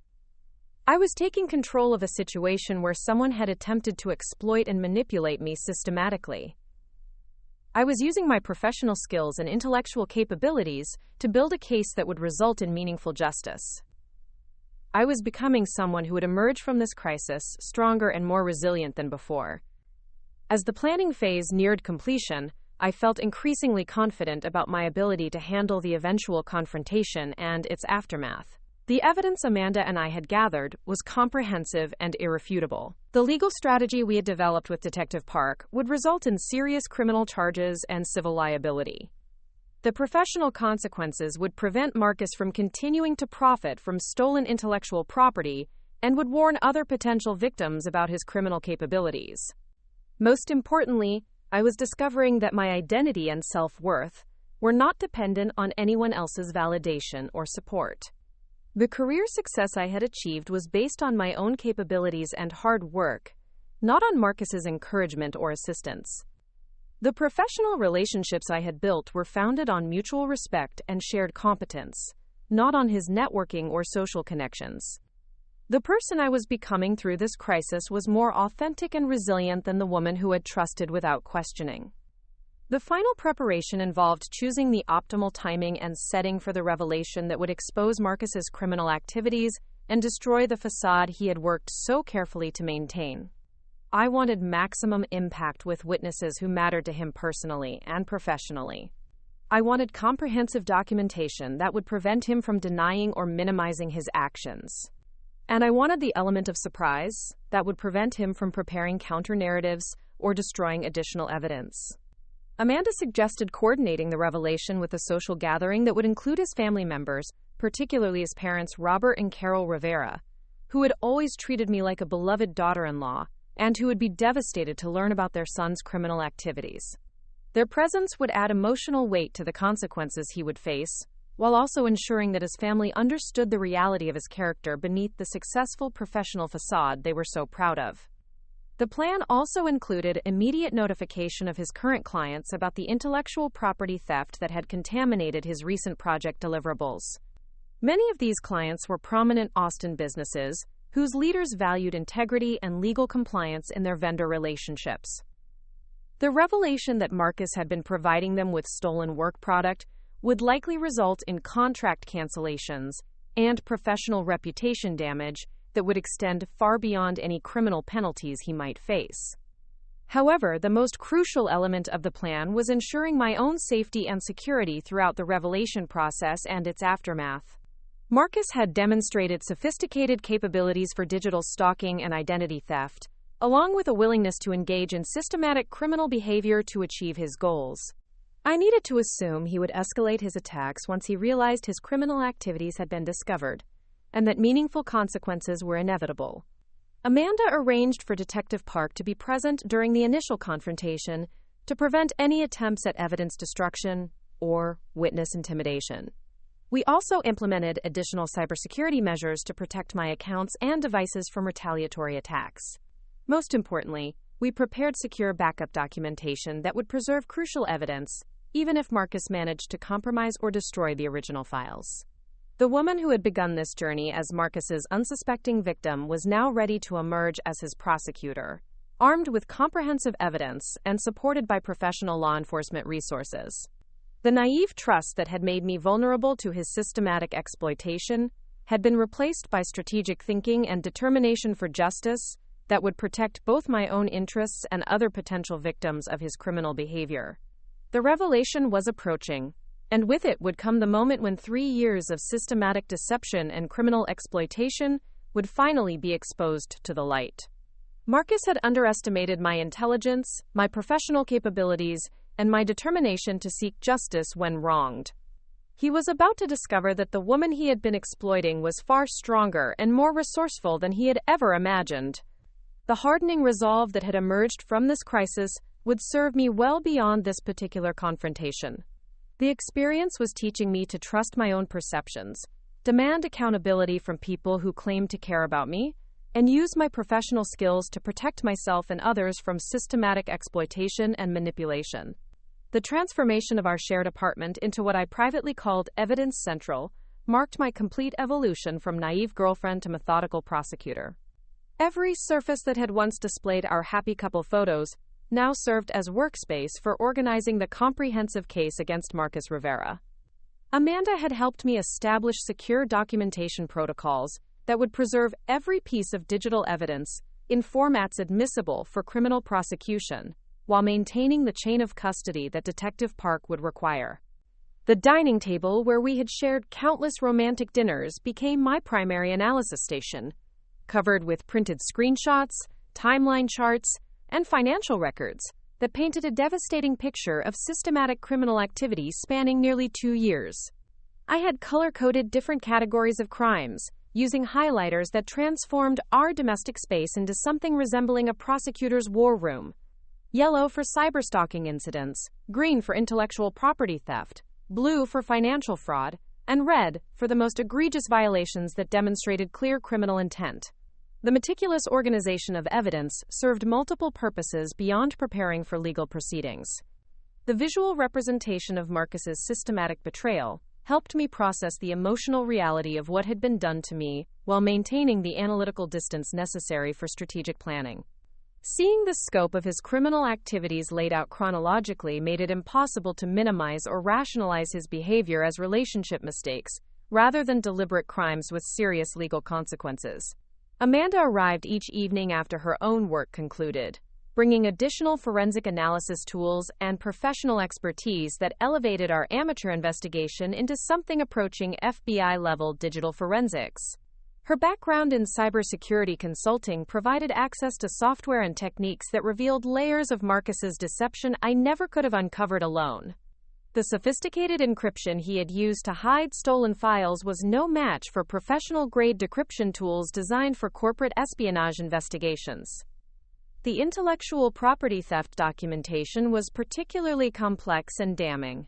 I was taking control of a situation where someone had attempted to exploit and manipulate me systematically. I was using my professional skills and intellectual capabilities to build a case that would result in meaningful justice. I was becoming someone who would emerge from this crisis stronger and more resilient than before. As the planning phase neared completion, I felt increasingly confident about my ability to handle the eventual confrontation and its aftermath. The evidence Amanda and I had gathered was comprehensive and irrefutable. The legal strategy we had developed with Detective Park would result in serious criminal charges and civil liability. The professional consequences would prevent Marcus from continuing to profit from stolen intellectual property and would warn other potential victims about his criminal capabilities. Most importantly, I was discovering that my identity and self-worth were not dependent on anyone else's validation or support. The career success I had achieved was based on my own capabilities and hard work, not on Marcus's encouragement or assistance. The professional relationships I had built were founded on mutual respect and shared competence, not on his networking or social connections. The person I was becoming through this crisis was more authentic and resilient than the woman who had trusted without questioning. The final preparation involved choosing the optimal timing and setting for the revelation that would expose Marcus's criminal activities and destroy the facade he had worked so carefully to maintain. I wanted maximum impact with witnesses who mattered to him personally and professionally. I wanted comprehensive documentation that would prevent him from denying or minimizing his actions. And I wanted the element of surprise that would prevent him from preparing counter-narratives or destroying additional evidence. Amanda suggested coordinating the revelation with a social gathering that would include his family members, particularly his parents Robert and Carol Rivera, who had always treated me like a beloved daughter-in-law and who would be devastated to learn about their son's criminal activities. Their presence would add emotional weight to the consequences he would face, while also ensuring that his family understood the reality of his character beneath the successful professional facade they were so proud of. The plan also included immediate notification of his current clients about the intellectual property theft that had contaminated his recent project deliverables. Many of these clients were prominent Austin businesses, whose leaders valued integrity and legal compliance in their vendor relationships. The revelation that Marcus had been providing them with stolen work product would likely result in contract cancellations and professional reputation damage that would extend far beyond any criminal penalties he might face. However, the most crucial element of the plan was ensuring my own safety and security throughout the revelation process and its aftermath. Marcus had demonstrated sophisticated capabilities for digital stalking and identity theft, along with a willingness to engage in systematic criminal behavior to achieve his goals. I needed to assume he would escalate his attacks once he realized his criminal activities had been discovered, and that meaningful consequences were inevitable. Amanda arranged for Detective Park to be present during the initial confrontation to prevent any attempts at evidence destruction or witness intimidation. We also implemented additional cybersecurity measures to protect my accounts and devices from retaliatory attacks. Most importantly, we prepared secure backup documentation that would preserve crucial evidence, even if Marcus managed to compromise or destroy the original files. The woman who had begun this journey as Marcus's unsuspecting victim was now ready to emerge as his prosecutor, armed with comprehensive evidence and supported by professional law enforcement resources. The naive trust that had made me vulnerable to his systematic exploitation had been replaced by strategic thinking and determination for justice that would protect both my own interests and other potential victims of his criminal behavior. The revelation was approaching, and with it would come the moment when 3 years of systematic deception and criminal exploitation would finally be exposed to the light. Marcus had underestimated my intelligence, my professional capabilities, and my determination to seek justice when wronged. He was about to discover that the woman he had been exploiting was far stronger and more resourceful than he had ever imagined. The hardening resolve that had emerged from this crisis would serve me well beyond this particular confrontation. The experience was teaching me to trust my own perceptions, demand accountability from people who claimed to care about me, and use my professional skills to protect myself and others from systematic exploitation and manipulation. The transformation of our shared apartment into what I privately called Evidence Central marked my complete evolution from naive girlfriend to methodical prosecutor. Every surface that had once displayed our happy couple photos now served as workspace for organizing the comprehensive case against Marcus Rivera. Amanda had helped me establish secure documentation protocols that would preserve every piece of digital evidence in formats admissible for criminal prosecution, while maintaining the chain of custody that Detective Park would require. The dining table where we had shared countless romantic dinners became my primary analysis station, covered with printed screenshots, timeline charts, and financial records that painted a devastating picture of systematic criminal activity spanning nearly 2 years. I had color-coded different categories of crimes, using highlighters that transformed our domestic space into something resembling a prosecutor's war room. Yellow for cyberstalking incidents, green for intellectual property theft, blue for financial fraud, and red for the most egregious violations that demonstrated clear criminal intent. The meticulous organization of evidence served multiple purposes beyond preparing for legal proceedings. The visual representation of Marcus's systematic betrayal helped me process the emotional reality of what had been done to me while maintaining the analytical distance necessary for strategic planning. Seeing the scope of his criminal activities laid out chronologically made it impossible to minimize or rationalize his behavior as relationship mistakes, rather than deliberate crimes with serious legal consequences. Amanda arrived each evening after her own work concluded, bringing additional forensic analysis tools and professional expertise that elevated our amateur investigation into something approaching FBI-level digital forensics. Her background in cybersecurity consulting provided access to software and techniques that revealed layers of Marcus's deception I never could have uncovered alone. The sophisticated encryption he had used to hide stolen files was no match for professional-grade decryption tools designed for corporate espionage investigations. The intellectual property theft documentation was particularly complex and damning.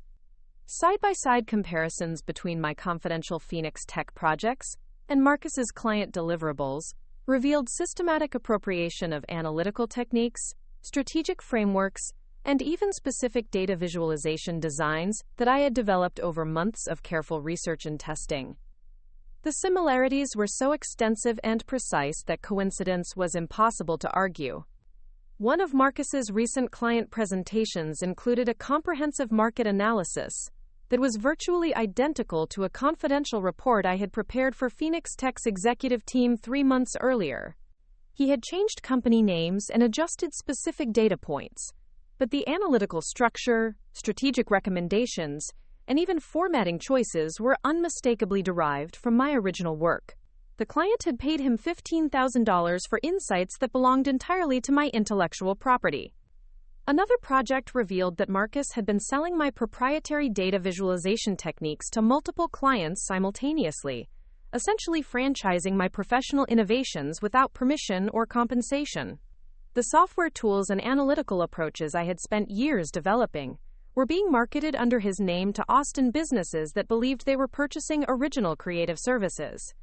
Side-by-side comparisons between my confidential Phoenix Tech projects and Marcus's client deliverables revealed systematic appropriation of analytical techniques, strategic frameworks, and even specific data visualization designs that I had developed over months of careful research and testing. The similarities were so extensive and precise that coincidence was impossible to argue. One of Marcus's recent client presentations included a comprehensive market analysis that was virtually identical to a confidential report I had prepared for Phoenix Tech's executive team 3 months earlier. He had changed company names and adjusted specific data points, but the analytical structure, strategic recommendations, and even formatting choices were unmistakably derived from my original work. The client had paid him $15,000 for insights that belonged entirely to my intellectual property. Another project revealed that Marcus had been selling my proprietary data visualization techniques to multiple clients simultaneously, essentially franchising my professional innovations without permission or compensation. The software tools and analytical approaches I had spent years developing were being marketed under his name to Austin businesses that believed they were purchasing original creative services.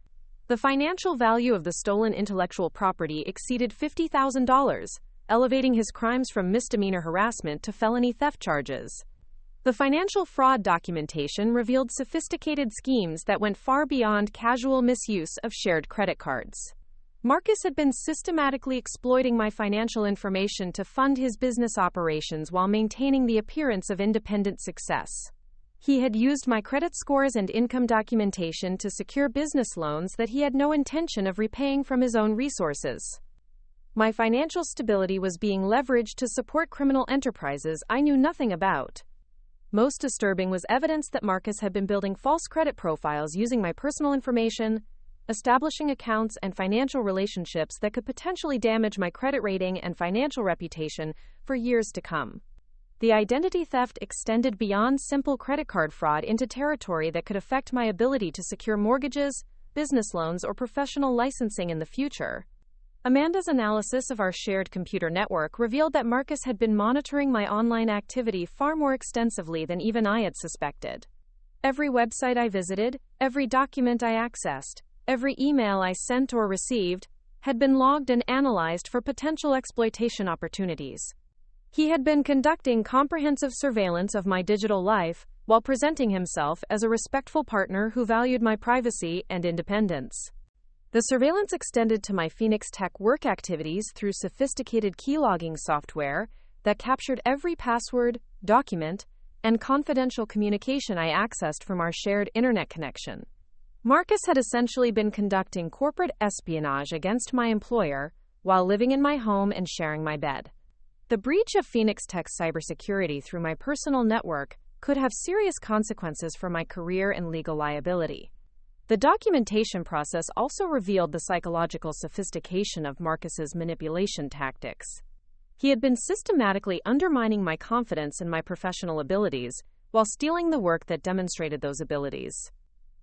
The financial value of the stolen intellectual property exceeded $50,000, elevating his crimes from misdemeanor harassment to felony theft charges. The financial fraud documentation revealed sophisticated schemes that went far beyond casual misuse of shared credit cards. Marcus had been systematically exploiting my financial information to fund his business operations while maintaining the appearance of independent success. He had used my credit scores and income documentation to secure business loans that he had no intention of repaying from his own resources. My financial stability was being leveraged to support criminal enterprises I knew nothing about. Most disturbing was evidence that Marcus had been building false credit profiles using my personal information, establishing accounts and financial relationships that could potentially damage my credit rating and financial reputation for years to come. The identity theft extended beyond simple credit card fraud into territory that could affect my ability to secure mortgages, business loans, or professional licensing in the future. Amanda's analysis of our shared computer network revealed that Marcus had been monitoring my online activity far more extensively than even I had suspected. Every website I visited, every document I accessed, every email I sent or received, had been logged and analyzed for potential exploitation opportunities. He had been conducting comprehensive surveillance of my digital life, while presenting himself as a respectful partner who valued my privacy and independence. The surveillance extended to my Phoenix Tech work activities through sophisticated keylogging software that captured every password, document, and confidential communication I accessed from our shared internet connection. Marcus had essentially been conducting corporate espionage against my employer while living in my home and sharing my bed. The breach of Phoenix Tech's cybersecurity through my personal network could have serious consequences for my career and legal liability. The documentation process also revealed the psychological sophistication of Marcus's manipulation tactics. He had been systematically undermining my confidence in my professional abilities while stealing the work that demonstrated those abilities.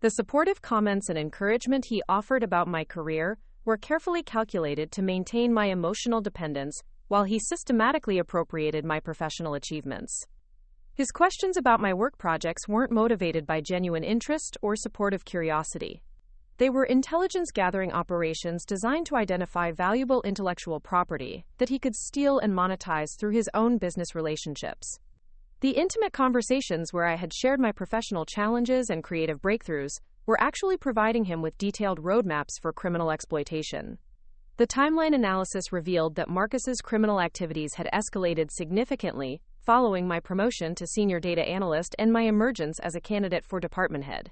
The supportive comments and encouragement he offered about my career were carefully calculated to maintain my emotional dependence while he systematically appropriated my professional achievements. His questions about my work projects weren't motivated by genuine interest or supportive curiosity. They were intelligence-gathering operations designed to identify valuable intellectual property that he could steal and monetize through his own business relationships. The intimate conversations where I had shared my professional challenges and creative breakthroughs were actually providing him with detailed roadmaps for criminal exploitation. The timeline analysis revealed that Marcus's criminal activities had escalated significantly following my promotion to senior data analyst and my emergence as a candidate for department head.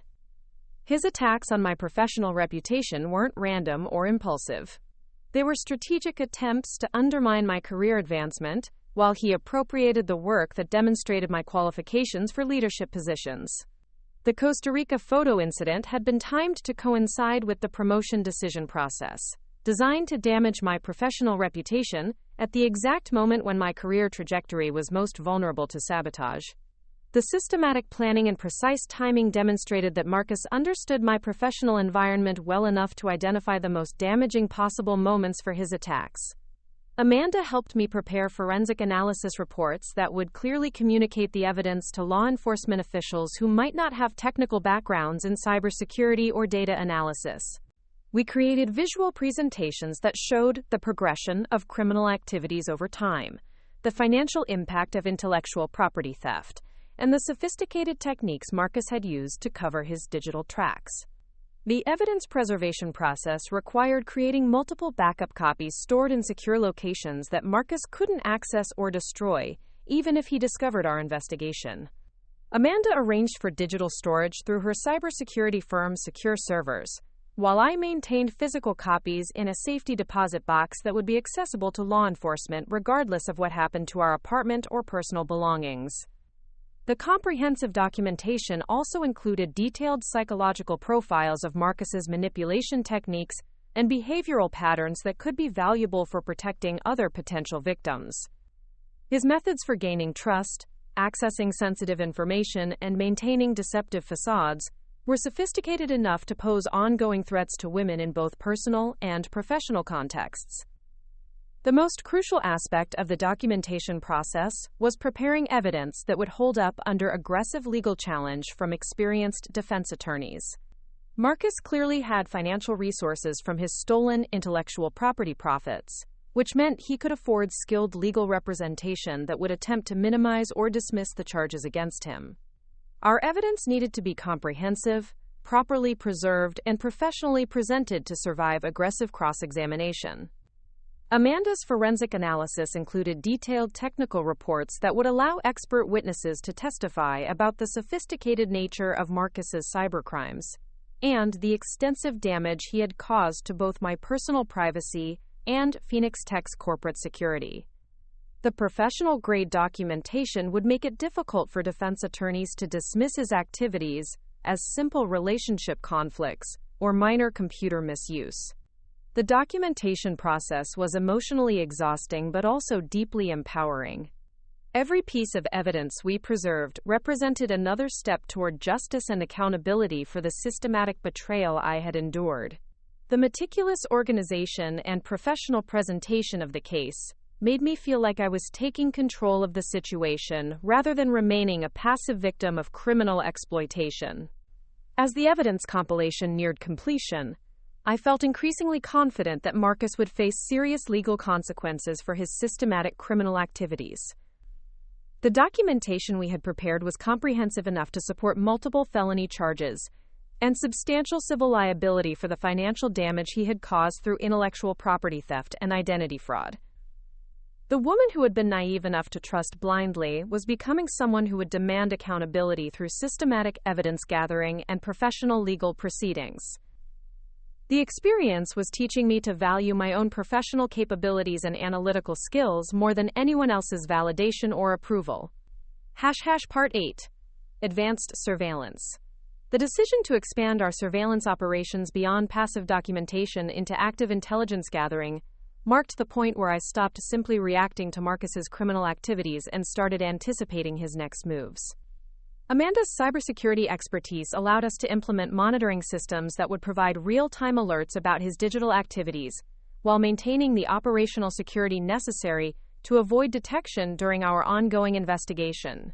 His attacks on my professional reputation weren't random or impulsive. They were strategic attempts to undermine my career advancement, while he appropriated the work that demonstrated my qualifications for leadership positions. The Costa Rica photo incident had been timed to coincide with the promotion decision process, designed to damage my professional reputation at the exact moment when my career trajectory was most vulnerable to sabotage. The systematic planning and precise timing demonstrated that Marcus understood my professional environment well enough to identify the most damaging possible moments for his attacks. Amanda helped me prepare forensic analysis reports that would clearly communicate the evidence to law enforcement officials who might not have technical backgrounds in cybersecurity or data analysis. We created visual presentations that showed the progression of criminal activities over time, the financial impact of intellectual property theft, and the sophisticated techniques Marcus had used to cover his digital tracks. The evidence preservation process required creating multiple backup copies stored in secure locations that Marcus couldn't access or destroy, even if he discovered our investigation. Amanda arranged for digital storage through her cybersecurity firm's secure servers, while I maintained physical copies in a safety deposit box that would be accessible to law enforcement regardless of what happened to our apartment or personal belongings. The comprehensive documentation also included detailed psychological profiles of Marcus's manipulation techniques and behavioral patterns that could be valuable for protecting other potential victims. His methods for gaining trust, accessing sensitive information, and maintaining deceptive facades were sophisticated enough to pose ongoing threats to women in both personal and professional contexts. The most crucial aspect of the documentation process was preparing evidence that would hold up under aggressive legal challenge from experienced defense attorneys. Marcus clearly had financial resources from his stolen intellectual property profits, which meant he could afford skilled legal representation that would attempt to minimize or dismiss the charges against him. Our evidence needed to be comprehensive, properly preserved, and professionally presented to survive aggressive cross-examination. Amanda's forensic analysis included detailed technical reports that would allow expert witnesses to testify about the sophisticated nature of Marcus's cybercrimes and the extensive damage he had caused to both my personal privacy and Phoenix Tech's corporate security. The professional-grade documentation would make it difficult for defense attorneys to dismiss his activities as simple relationship conflicts or minor computer misuse. The documentation process was emotionally exhausting but also deeply empowering. Every piece of evidence we preserved represented another step toward justice and accountability for the systematic betrayal I had endured. The meticulous organization and professional presentation of the case made me feel like I was taking control of the situation rather than remaining a passive victim of criminal exploitation. As the evidence compilation neared completion, I felt increasingly confident that Marcus would face serious legal consequences for his systematic criminal activities. The documentation we had prepared was comprehensive enough to support multiple felony charges and substantial civil liability for the financial damage he had caused through intellectual property theft and identity fraud. The woman who had been naive enough to trust blindly was becoming someone who would demand accountability through systematic evidence gathering and professional legal proceedings. The experience was teaching me to value my own professional capabilities and analytical skills more than anyone else's validation or approval. Part 8. Advanced Surveillance. The decision to expand our surveillance operations beyond passive documentation into active intelligence gathering marked the point where I stopped simply reacting to Marcus's criminal activities and started anticipating his next moves. Amanda's cybersecurity expertise allowed us to implement monitoring systems that would provide real-time alerts about his digital activities, while maintaining the operational security necessary to avoid detection during our ongoing investigation.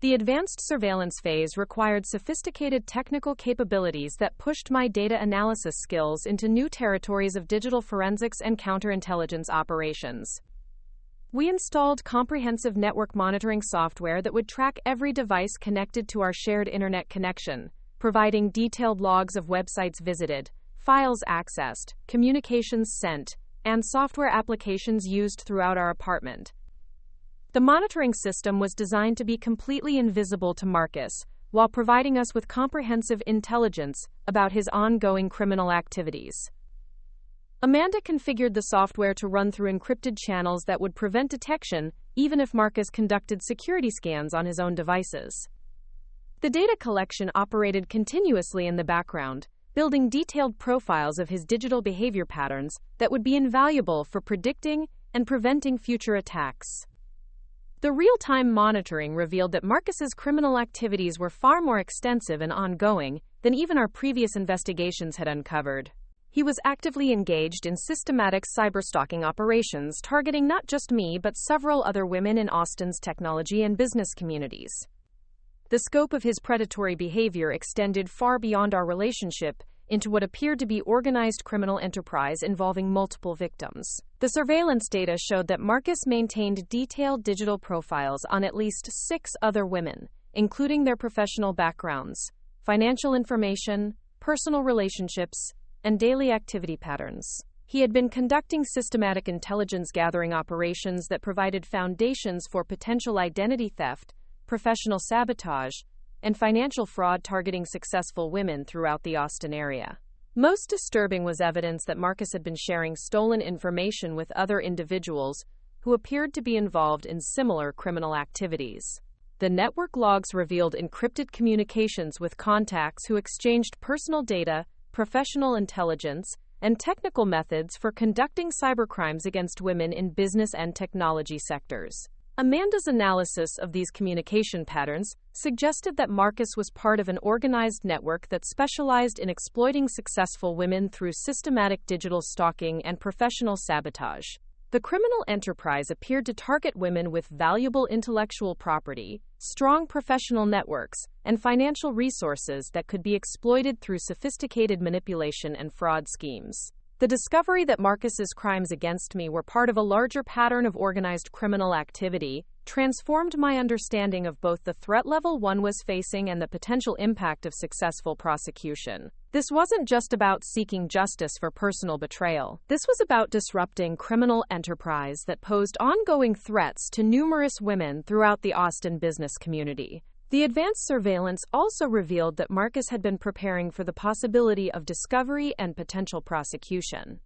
The advanced surveillance phase required sophisticated technical capabilities that pushed my data analysis skills into new territories of digital forensics and counterintelligence operations. We installed comprehensive network monitoring software that would track every device connected to our shared internet connection, providing detailed logs of websites visited, files accessed, communications sent, and software applications used throughout our apartment. The monitoring system was designed to be completely invisible to Marcus, while providing us with comprehensive intelligence about his ongoing criminal activities. Amanda configured the software to run through encrypted channels that would prevent detection, even if Marcus conducted security scans on his own devices. The data collection operated continuously in the background, building detailed profiles of his digital behavior patterns that would be invaluable for predicting and preventing future attacks. The real-time monitoring revealed that Marcus's criminal activities were far more extensive and ongoing than even our previous investigations had uncovered. He was actively engaged in systematic cyberstalking operations targeting not just me but several other women in Austin's technology and business communities. The scope of his predatory behavior extended far beyond our relationship into what appeared to be organized criminal enterprise involving multiple victims. The surveillance data showed that Marcus maintained detailed digital profiles on at least 6 other women, including their professional backgrounds, financial information, personal relationships, and daily activity patterns. He had been conducting systematic intelligence gathering operations that provided foundations for potential identity theft, professional sabotage, and financial fraud targeting successful women throughout the Austin area. Most disturbing was evidence that Marcus had been sharing stolen information with other individuals who appeared to be involved in similar criminal activities. The network logs revealed encrypted communications with contacts who exchanged personal data, professional intelligence, and technical methods for conducting cybercrimes against women in business and technology sectors. Amanda's analysis of these communication patterns suggested that Marcus was part of an organized network that specialized in exploiting successful women through systematic digital stalking and professional sabotage. The criminal enterprise appeared to target women with valuable intellectual property, strong professional networks, and financial resources that could be exploited through sophisticated manipulation and fraud schemes. The discovery that Marcus's crimes against me were part of a larger pattern of organized criminal activity transformed my understanding of both the threat level one was facing and the potential impact of successful prosecution. This wasn't just about seeking justice for personal betrayal. This was about disrupting criminal enterprise that posed ongoing threats to numerous women throughout the Austin business community. The advanced surveillance also revealed that Marcus had been preparing for the possibility of discovery and potential prosecution.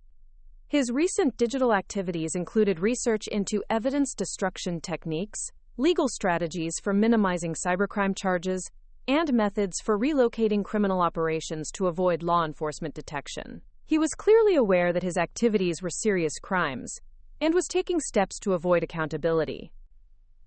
His recent digital activities included research into evidence destruction techniques, legal strategies for minimizing cybercrime charges, and methods for relocating criminal operations to avoid law enforcement detection. He was clearly aware that his activities were serious crimes, and was taking steps to avoid accountability.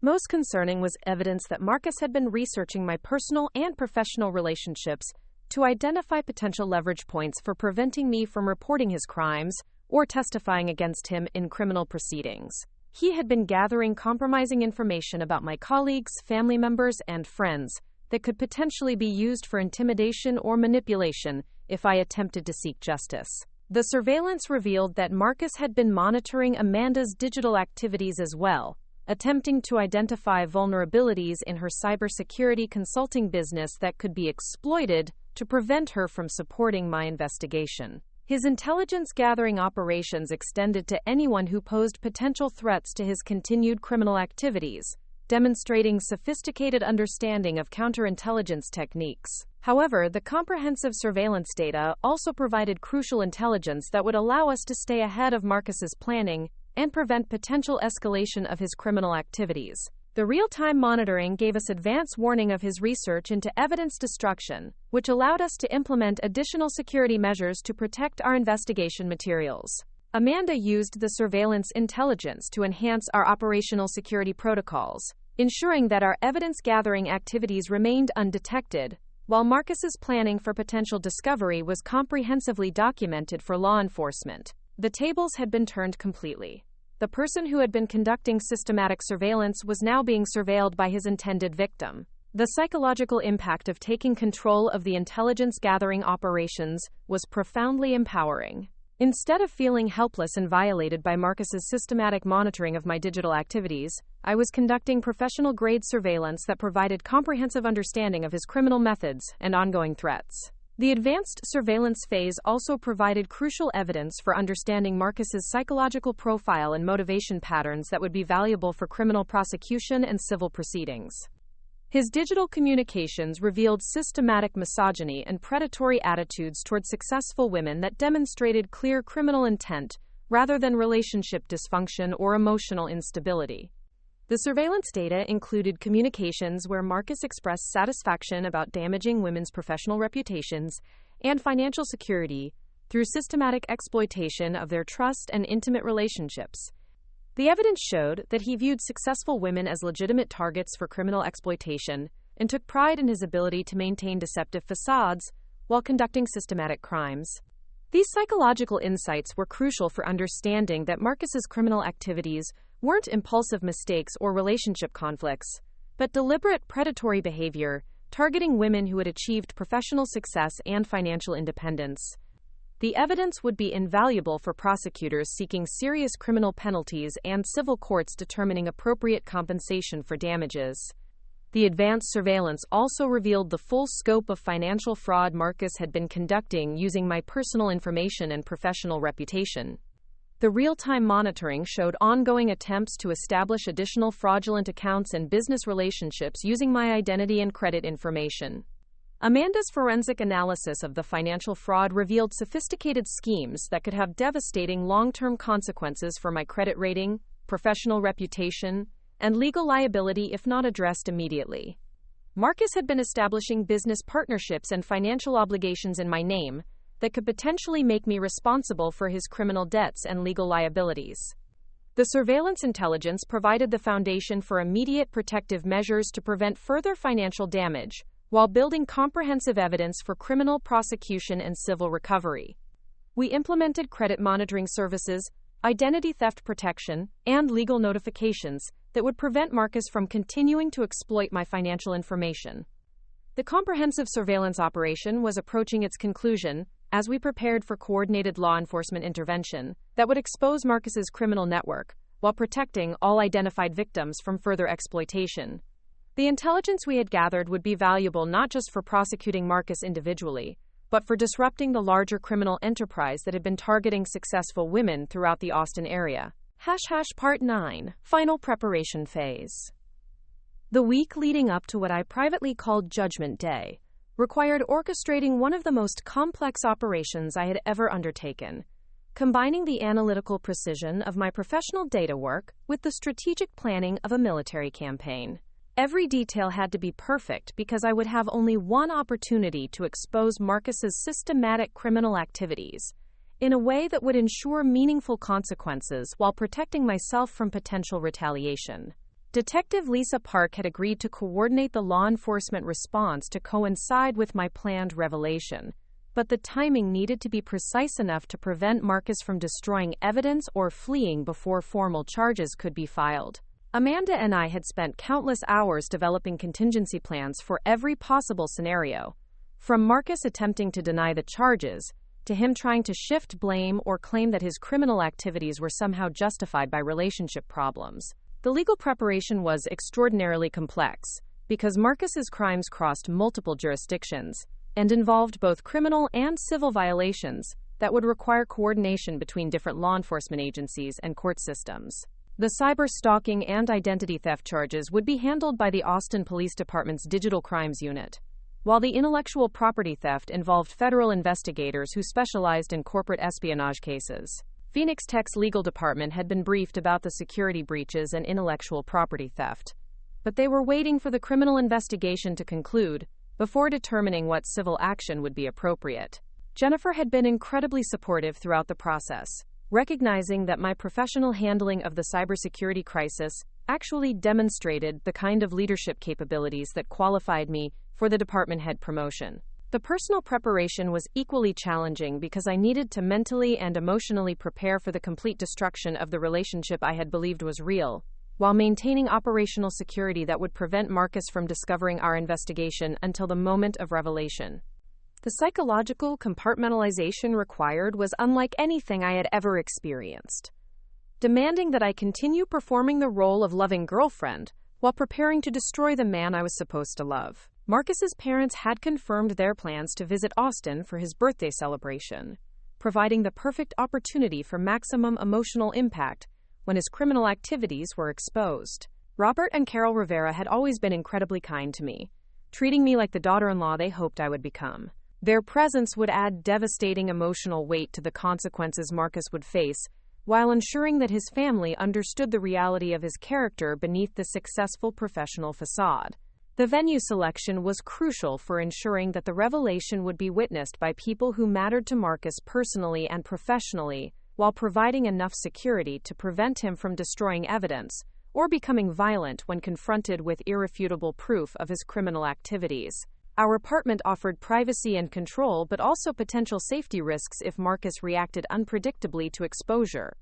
Most concerning was evidence that Marcus had been researching my personal and professional relationships to identify potential leverage points for preventing me from reporting his crimes or testifying against him in criminal proceedings. He had been gathering compromising information about my colleagues, family members, and friends that could potentially be used for intimidation or manipulation if I attempted to seek justice. The surveillance revealed that Marcus had been monitoring Amanda's digital activities as well, attempting to identify vulnerabilities in her cybersecurity consulting business that could be exploited to prevent her from supporting my investigation. His intelligence gathering operations extended to anyone who posed potential threats to his continued criminal activities, demonstrating sophisticated understanding of counterintelligence techniques. However, the comprehensive surveillance data also provided crucial intelligence that would allow us to stay ahead of Marcus's planning and prevent potential escalation of his criminal activities. The real-time monitoring gave us advance warning of his research into evidence destruction, which allowed us to implement additional security measures to protect our investigation materials. Amanda used the surveillance intelligence to enhance our operational security protocols, ensuring that our evidence-gathering activities remained undetected, while Marcus's planning for potential discovery was comprehensively documented for law enforcement. The tables had been turned completely. The person who had been conducting systematic surveillance was now being surveilled by his intended victim. The psychological impact of taking control of the intelligence-gathering operations was profoundly empowering. Instead of feeling helpless and violated by Marcus's systematic monitoring of my digital activities, I was conducting professional-grade surveillance that provided comprehensive understanding of his criminal methods and ongoing threats. The advanced surveillance phase also provided crucial evidence for understanding Marcus's psychological profile and motivation patterns that would be valuable for criminal prosecution and civil proceedings. His digital communications revealed systematic misogyny and predatory attitudes toward successful women that demonstrated clear criminal intent rather than relationship dysfunction or emotional instability. The surveillance data included communications where Marcus expressed satisfaction about damaging women's professional reputations and financial security through systematic exploitation of their trust and intimate relationships. The evidence showed that he viewed successful women as legitimate targets for criminal exploitation and took pride in his ability to maintain deceptive facades while conducting systematic crimes. These psychological insights were crucial for understanding that Marcus's criminal activities weren't impulsive mistakes or relationship conflicts, but deliberate predatory behavior targeting women who had achieved professional success and financial independence. The evidence would be invaluable for prosecutors seeking serious criminal penalties and civil courts determining appropriate compensation for damages. The advanced surveillance also revealed the full scope of financial fraud Marcus had been conducting using my personal information and professional reputation. The real-time monitoring showed ongoing attempts to establish additional fraudulent accounts and business relationships using my identity and credit information. Amanda's forensic analysis of the financial fraud revealed sophisticated schemes that could have devastating long-term consequences for my credit rating, professional reputation, and legal liability if not addressed immediately. Marcus had been establishing business partnerships and financial obligations in my name that could potentially make me responsible for his criminal debts and legal liabilities. The surveillance intelligence provided the foundation for immediate protective measures to prevent further financial damage, while building comprehensive evidence for criminal prosecution and civil recovery. We implemented credit monitoring services, identity theft protection, and legal notifications that would prevent Marcus from continuing to exploit my financial information. The comprehensive surveillance operation was approaching its conclusion as we prepared for coordinated law enforcement intervention that would expose Marcus's criminal network while protecting all identified victims from further exploitation. The intelligence we had gathered would be valuable not just for prosecuting Marcus individually, but for disrupting the larger criminal enterprise that had been targeting successful women throughout the Austin area. Part 9. Final preparation phase. The week leading up to what I privately called Judgment Day required orchestrating one of the most complex operations I had ever undertaken, combining the analytical precision of my professional data work with the strategic planning of a military campaign. Every detail had to be perfect because I would have only one opportunity to expose Marcus's systematic criminal activities in a way that would ensure meaningful consequences while protecting myself from potential retaliation. Detective Lisa Park had agreed to coordinate the law enforcement response to coincide with my planned revelation, but the timing needed to be precise enough to prevent Marcus from destroying evidence or fleeing before formal charges could be filed. Amanda and I had spent countless hours developing contingency plans for every possible scenario, from Marcus attempting to deny the charges to him trying to shift blame or claim that his criminal activities were somehow justified by relationship problems. The legal preparation was extraordinarily complex because Marcus's crimes crossed multiple jurisdictions and involved both criminal and civil violations that would require coordination between different law enforcement agencies and court systems. The cyber stalking and identity theft charges would be handled by the Austin Police Department's Digital Crimes Unit, while the intellectual property theft involved federal investigators who specialized in corporate espionage cases. Phoenix Tech's legal department had been briefed about the security breaches and intellectual property theft, but they were waiting for the criminal investigation to conclude before determining what civil action would be appropriate. Jennifer had been incredibly supportive throughout the process, recognizing that my professional handling of the cybersecurity crisis actually demonstrated the kind of leadership capabilities that qualified me for the department head promotion. The personal preparation was equally challenging because I needed to mentally and emotionally prepare for the complete destruction of the relationship I had believed was real, while maintaining operational security that would prevent Marcus from discovering our investigation until the moment of revelation. The psychological compartmentalization required was unlike anything I had ever experienced, demanding that I continue performing the role of loving girlfriend while preparing to destroy the man I was supposed to love. Marcus's parents had confirmed their plans to visit Austin for his birthday celebration, providing the perfect opportunity for maximum emotional impact when his criminal activities were exposed. Robert and Carol Rivera had always been incredibly kind to me, treating me like the daughter-in-law they hoped I would become. Their presence would add devastating emotional weight to the consequences Marcus would face, while ensuring that his family understood the reality of his character beneath the successful professional facade. The venue selection was crucial for ensuring that the revelation would be witnessed by people who mattered to Marcus personally and professionally, while providing enough security to prevent him from destroying evidence or becoming violent when confronted with irrefutable proof of his criminal activities. Our apartment offered privacy and control, but also potential safety risks if Marcus reacted unpredictably to exposure.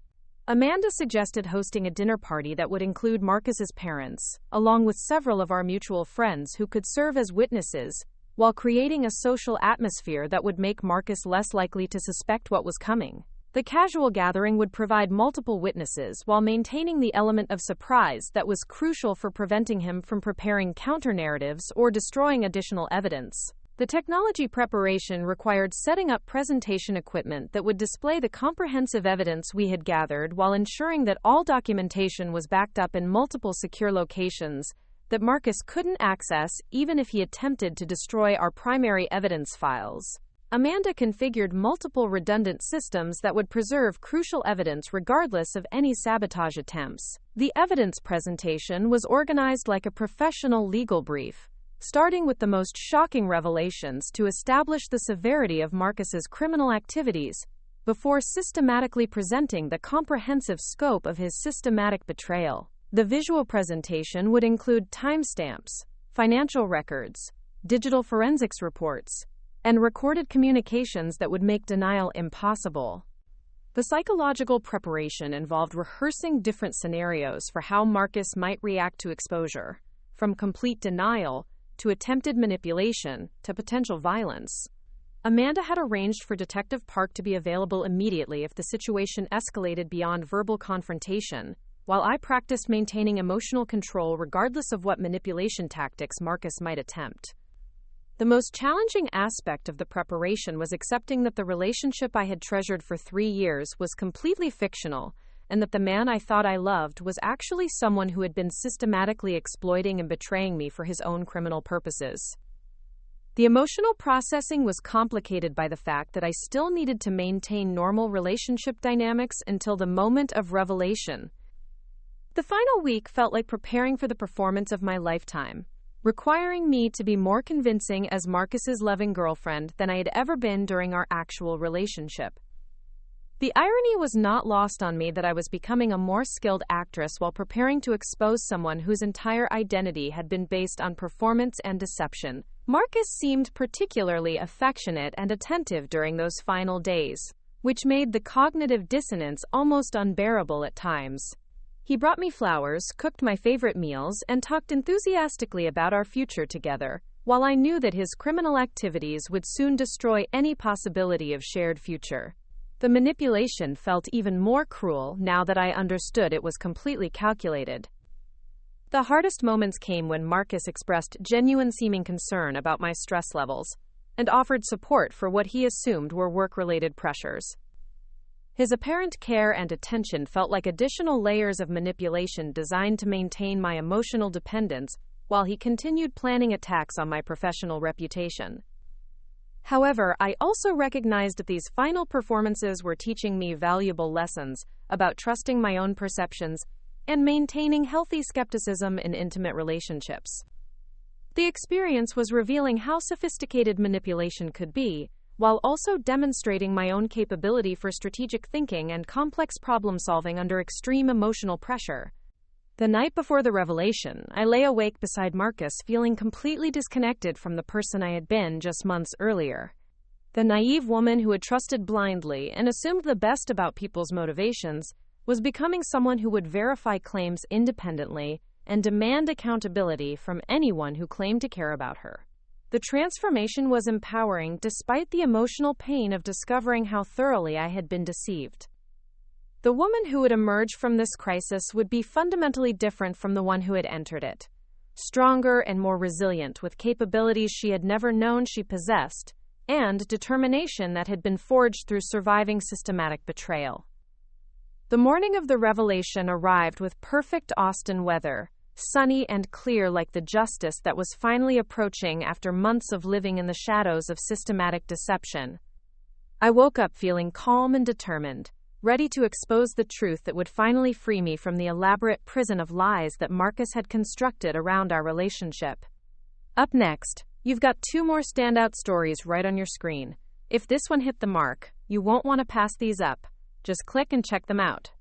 Amanda suggested hosting a dinner party that would include Marcus's parents, along with several of our mutual friends who could serve as witnesses, while creating a social atmosphere that would make Marcus less likely to suspect what was coming. The casual gathering would provide multiple witnesses while maintaining the element of surprise that was crucial for preventing him from preparing counter-narratives or destroying additional evidence. The technology preparation required setting up presentation equipment that would display the comprehensive evidence we had gathered while ensuring that all documentation was backed up in multiple secure locations that Marcus couldn't access even if he attempted to destroy our primary evidence files. Amanda configured multiple redundant systems that would preserve crucial evidence regardless of any sabotage attempts. The evidence presentation was organized like a professional legal brief, starting with the most shocking revelations to establish the severity of Marcus's criminal activities, before systematically presenting the comprehensive scope of his systematic betrayal. The visual presentation would include timestamps, financial records, digital forensics reports, and recorded communications that would make denial impossible. The psychological preparation involved rehearsing different scenarios for how Marcus might react to exposure, from complete denial to attempted manipulation to potential violence. Amanda had arranged for Detective Park to be available immediately if the situation escalated beyond verbal confrontation, while I practiced maintaining emotional control regardless of what manipulation tactics Marcus might attempt. The most challenging aspect of the preparation was accepting that the relationship I had treasured for 3 years was completely fictional, and that the man I thought I loved was actually someone who had been systematically exploiting and betraying me for his own criminal purposes. The emotional processing was complicated by the fact that I still needed to maintain normal relationship dynamics until the moment of revelation. The final week felt like preparing for the performance of my lifetime, requiring me to be more convincing as Marcus's loving girlfriend than I had ever been during our actual relationship. The irony was not lost on me that I was becoming a more skilled actress while preparing to expose someone whose entire identity had been based on performance and deception. Marcus seemed particularly affectionate and attentive during those final days, which made the cognitive dissonance almost unbearable at times. He brought me flowers, cooked my favorite meals, and talked enthusiastically about our future together, while I knew that his criminal activities would soon destroy any possibility of shared future. The manipulation felt even more cruel now that I understood it was completely calculated. The hardest moments came when Marcus expressed genuine-seeming concern about my stress levels and offered support for what he assumed were work-related pressures. His apparent care and attention felt like additional layers of manipulation designed to maintain my emotional dependence while he continued planning attacks on my professional reputation. However, I also recognized that these final performances were teaching me valuable lessons about trusting my own perceptions and maintaining healthy skepticism in intimate relationships. The experience was revealing how sophisticated manipulation could be, while also demonstrating my own capability for strategic thinking and complex problem-solving under extreme emotional pressure. The night before the revelation, I lay awake beside Marcus, feeling completely disconnected from the person I had been just months earlier. The naive woman who had trusted blindly and assumed the best about people's motivations was becoming someone who would verify claims independently and demand accountability from anyone who claimed to care about her. The transformation was empowering despite the emotional pain of discovering how thoroughly I had been deceived. The woman who would emerge from this crisis would be fundamentally different from the one who had entered it. Stronger and more resilient, with capabilities she had never known she possessed, and determination that had been forged through surviving systematic betrayal. The morning of the revelation arrived with perfect Austin weather, sunny and clear like the justice that was finally approaching after months of living in the shadows of systematic deception. I woke up feeling calm and determined, ready to expose the truth that would finally free me from the elaborate prison of lies that Marcus had constructed around our relationship. Up next, you've got 2 more standout stories right on your screen. If this one hit the mark, you won't want to pass these up. Just click and check them out.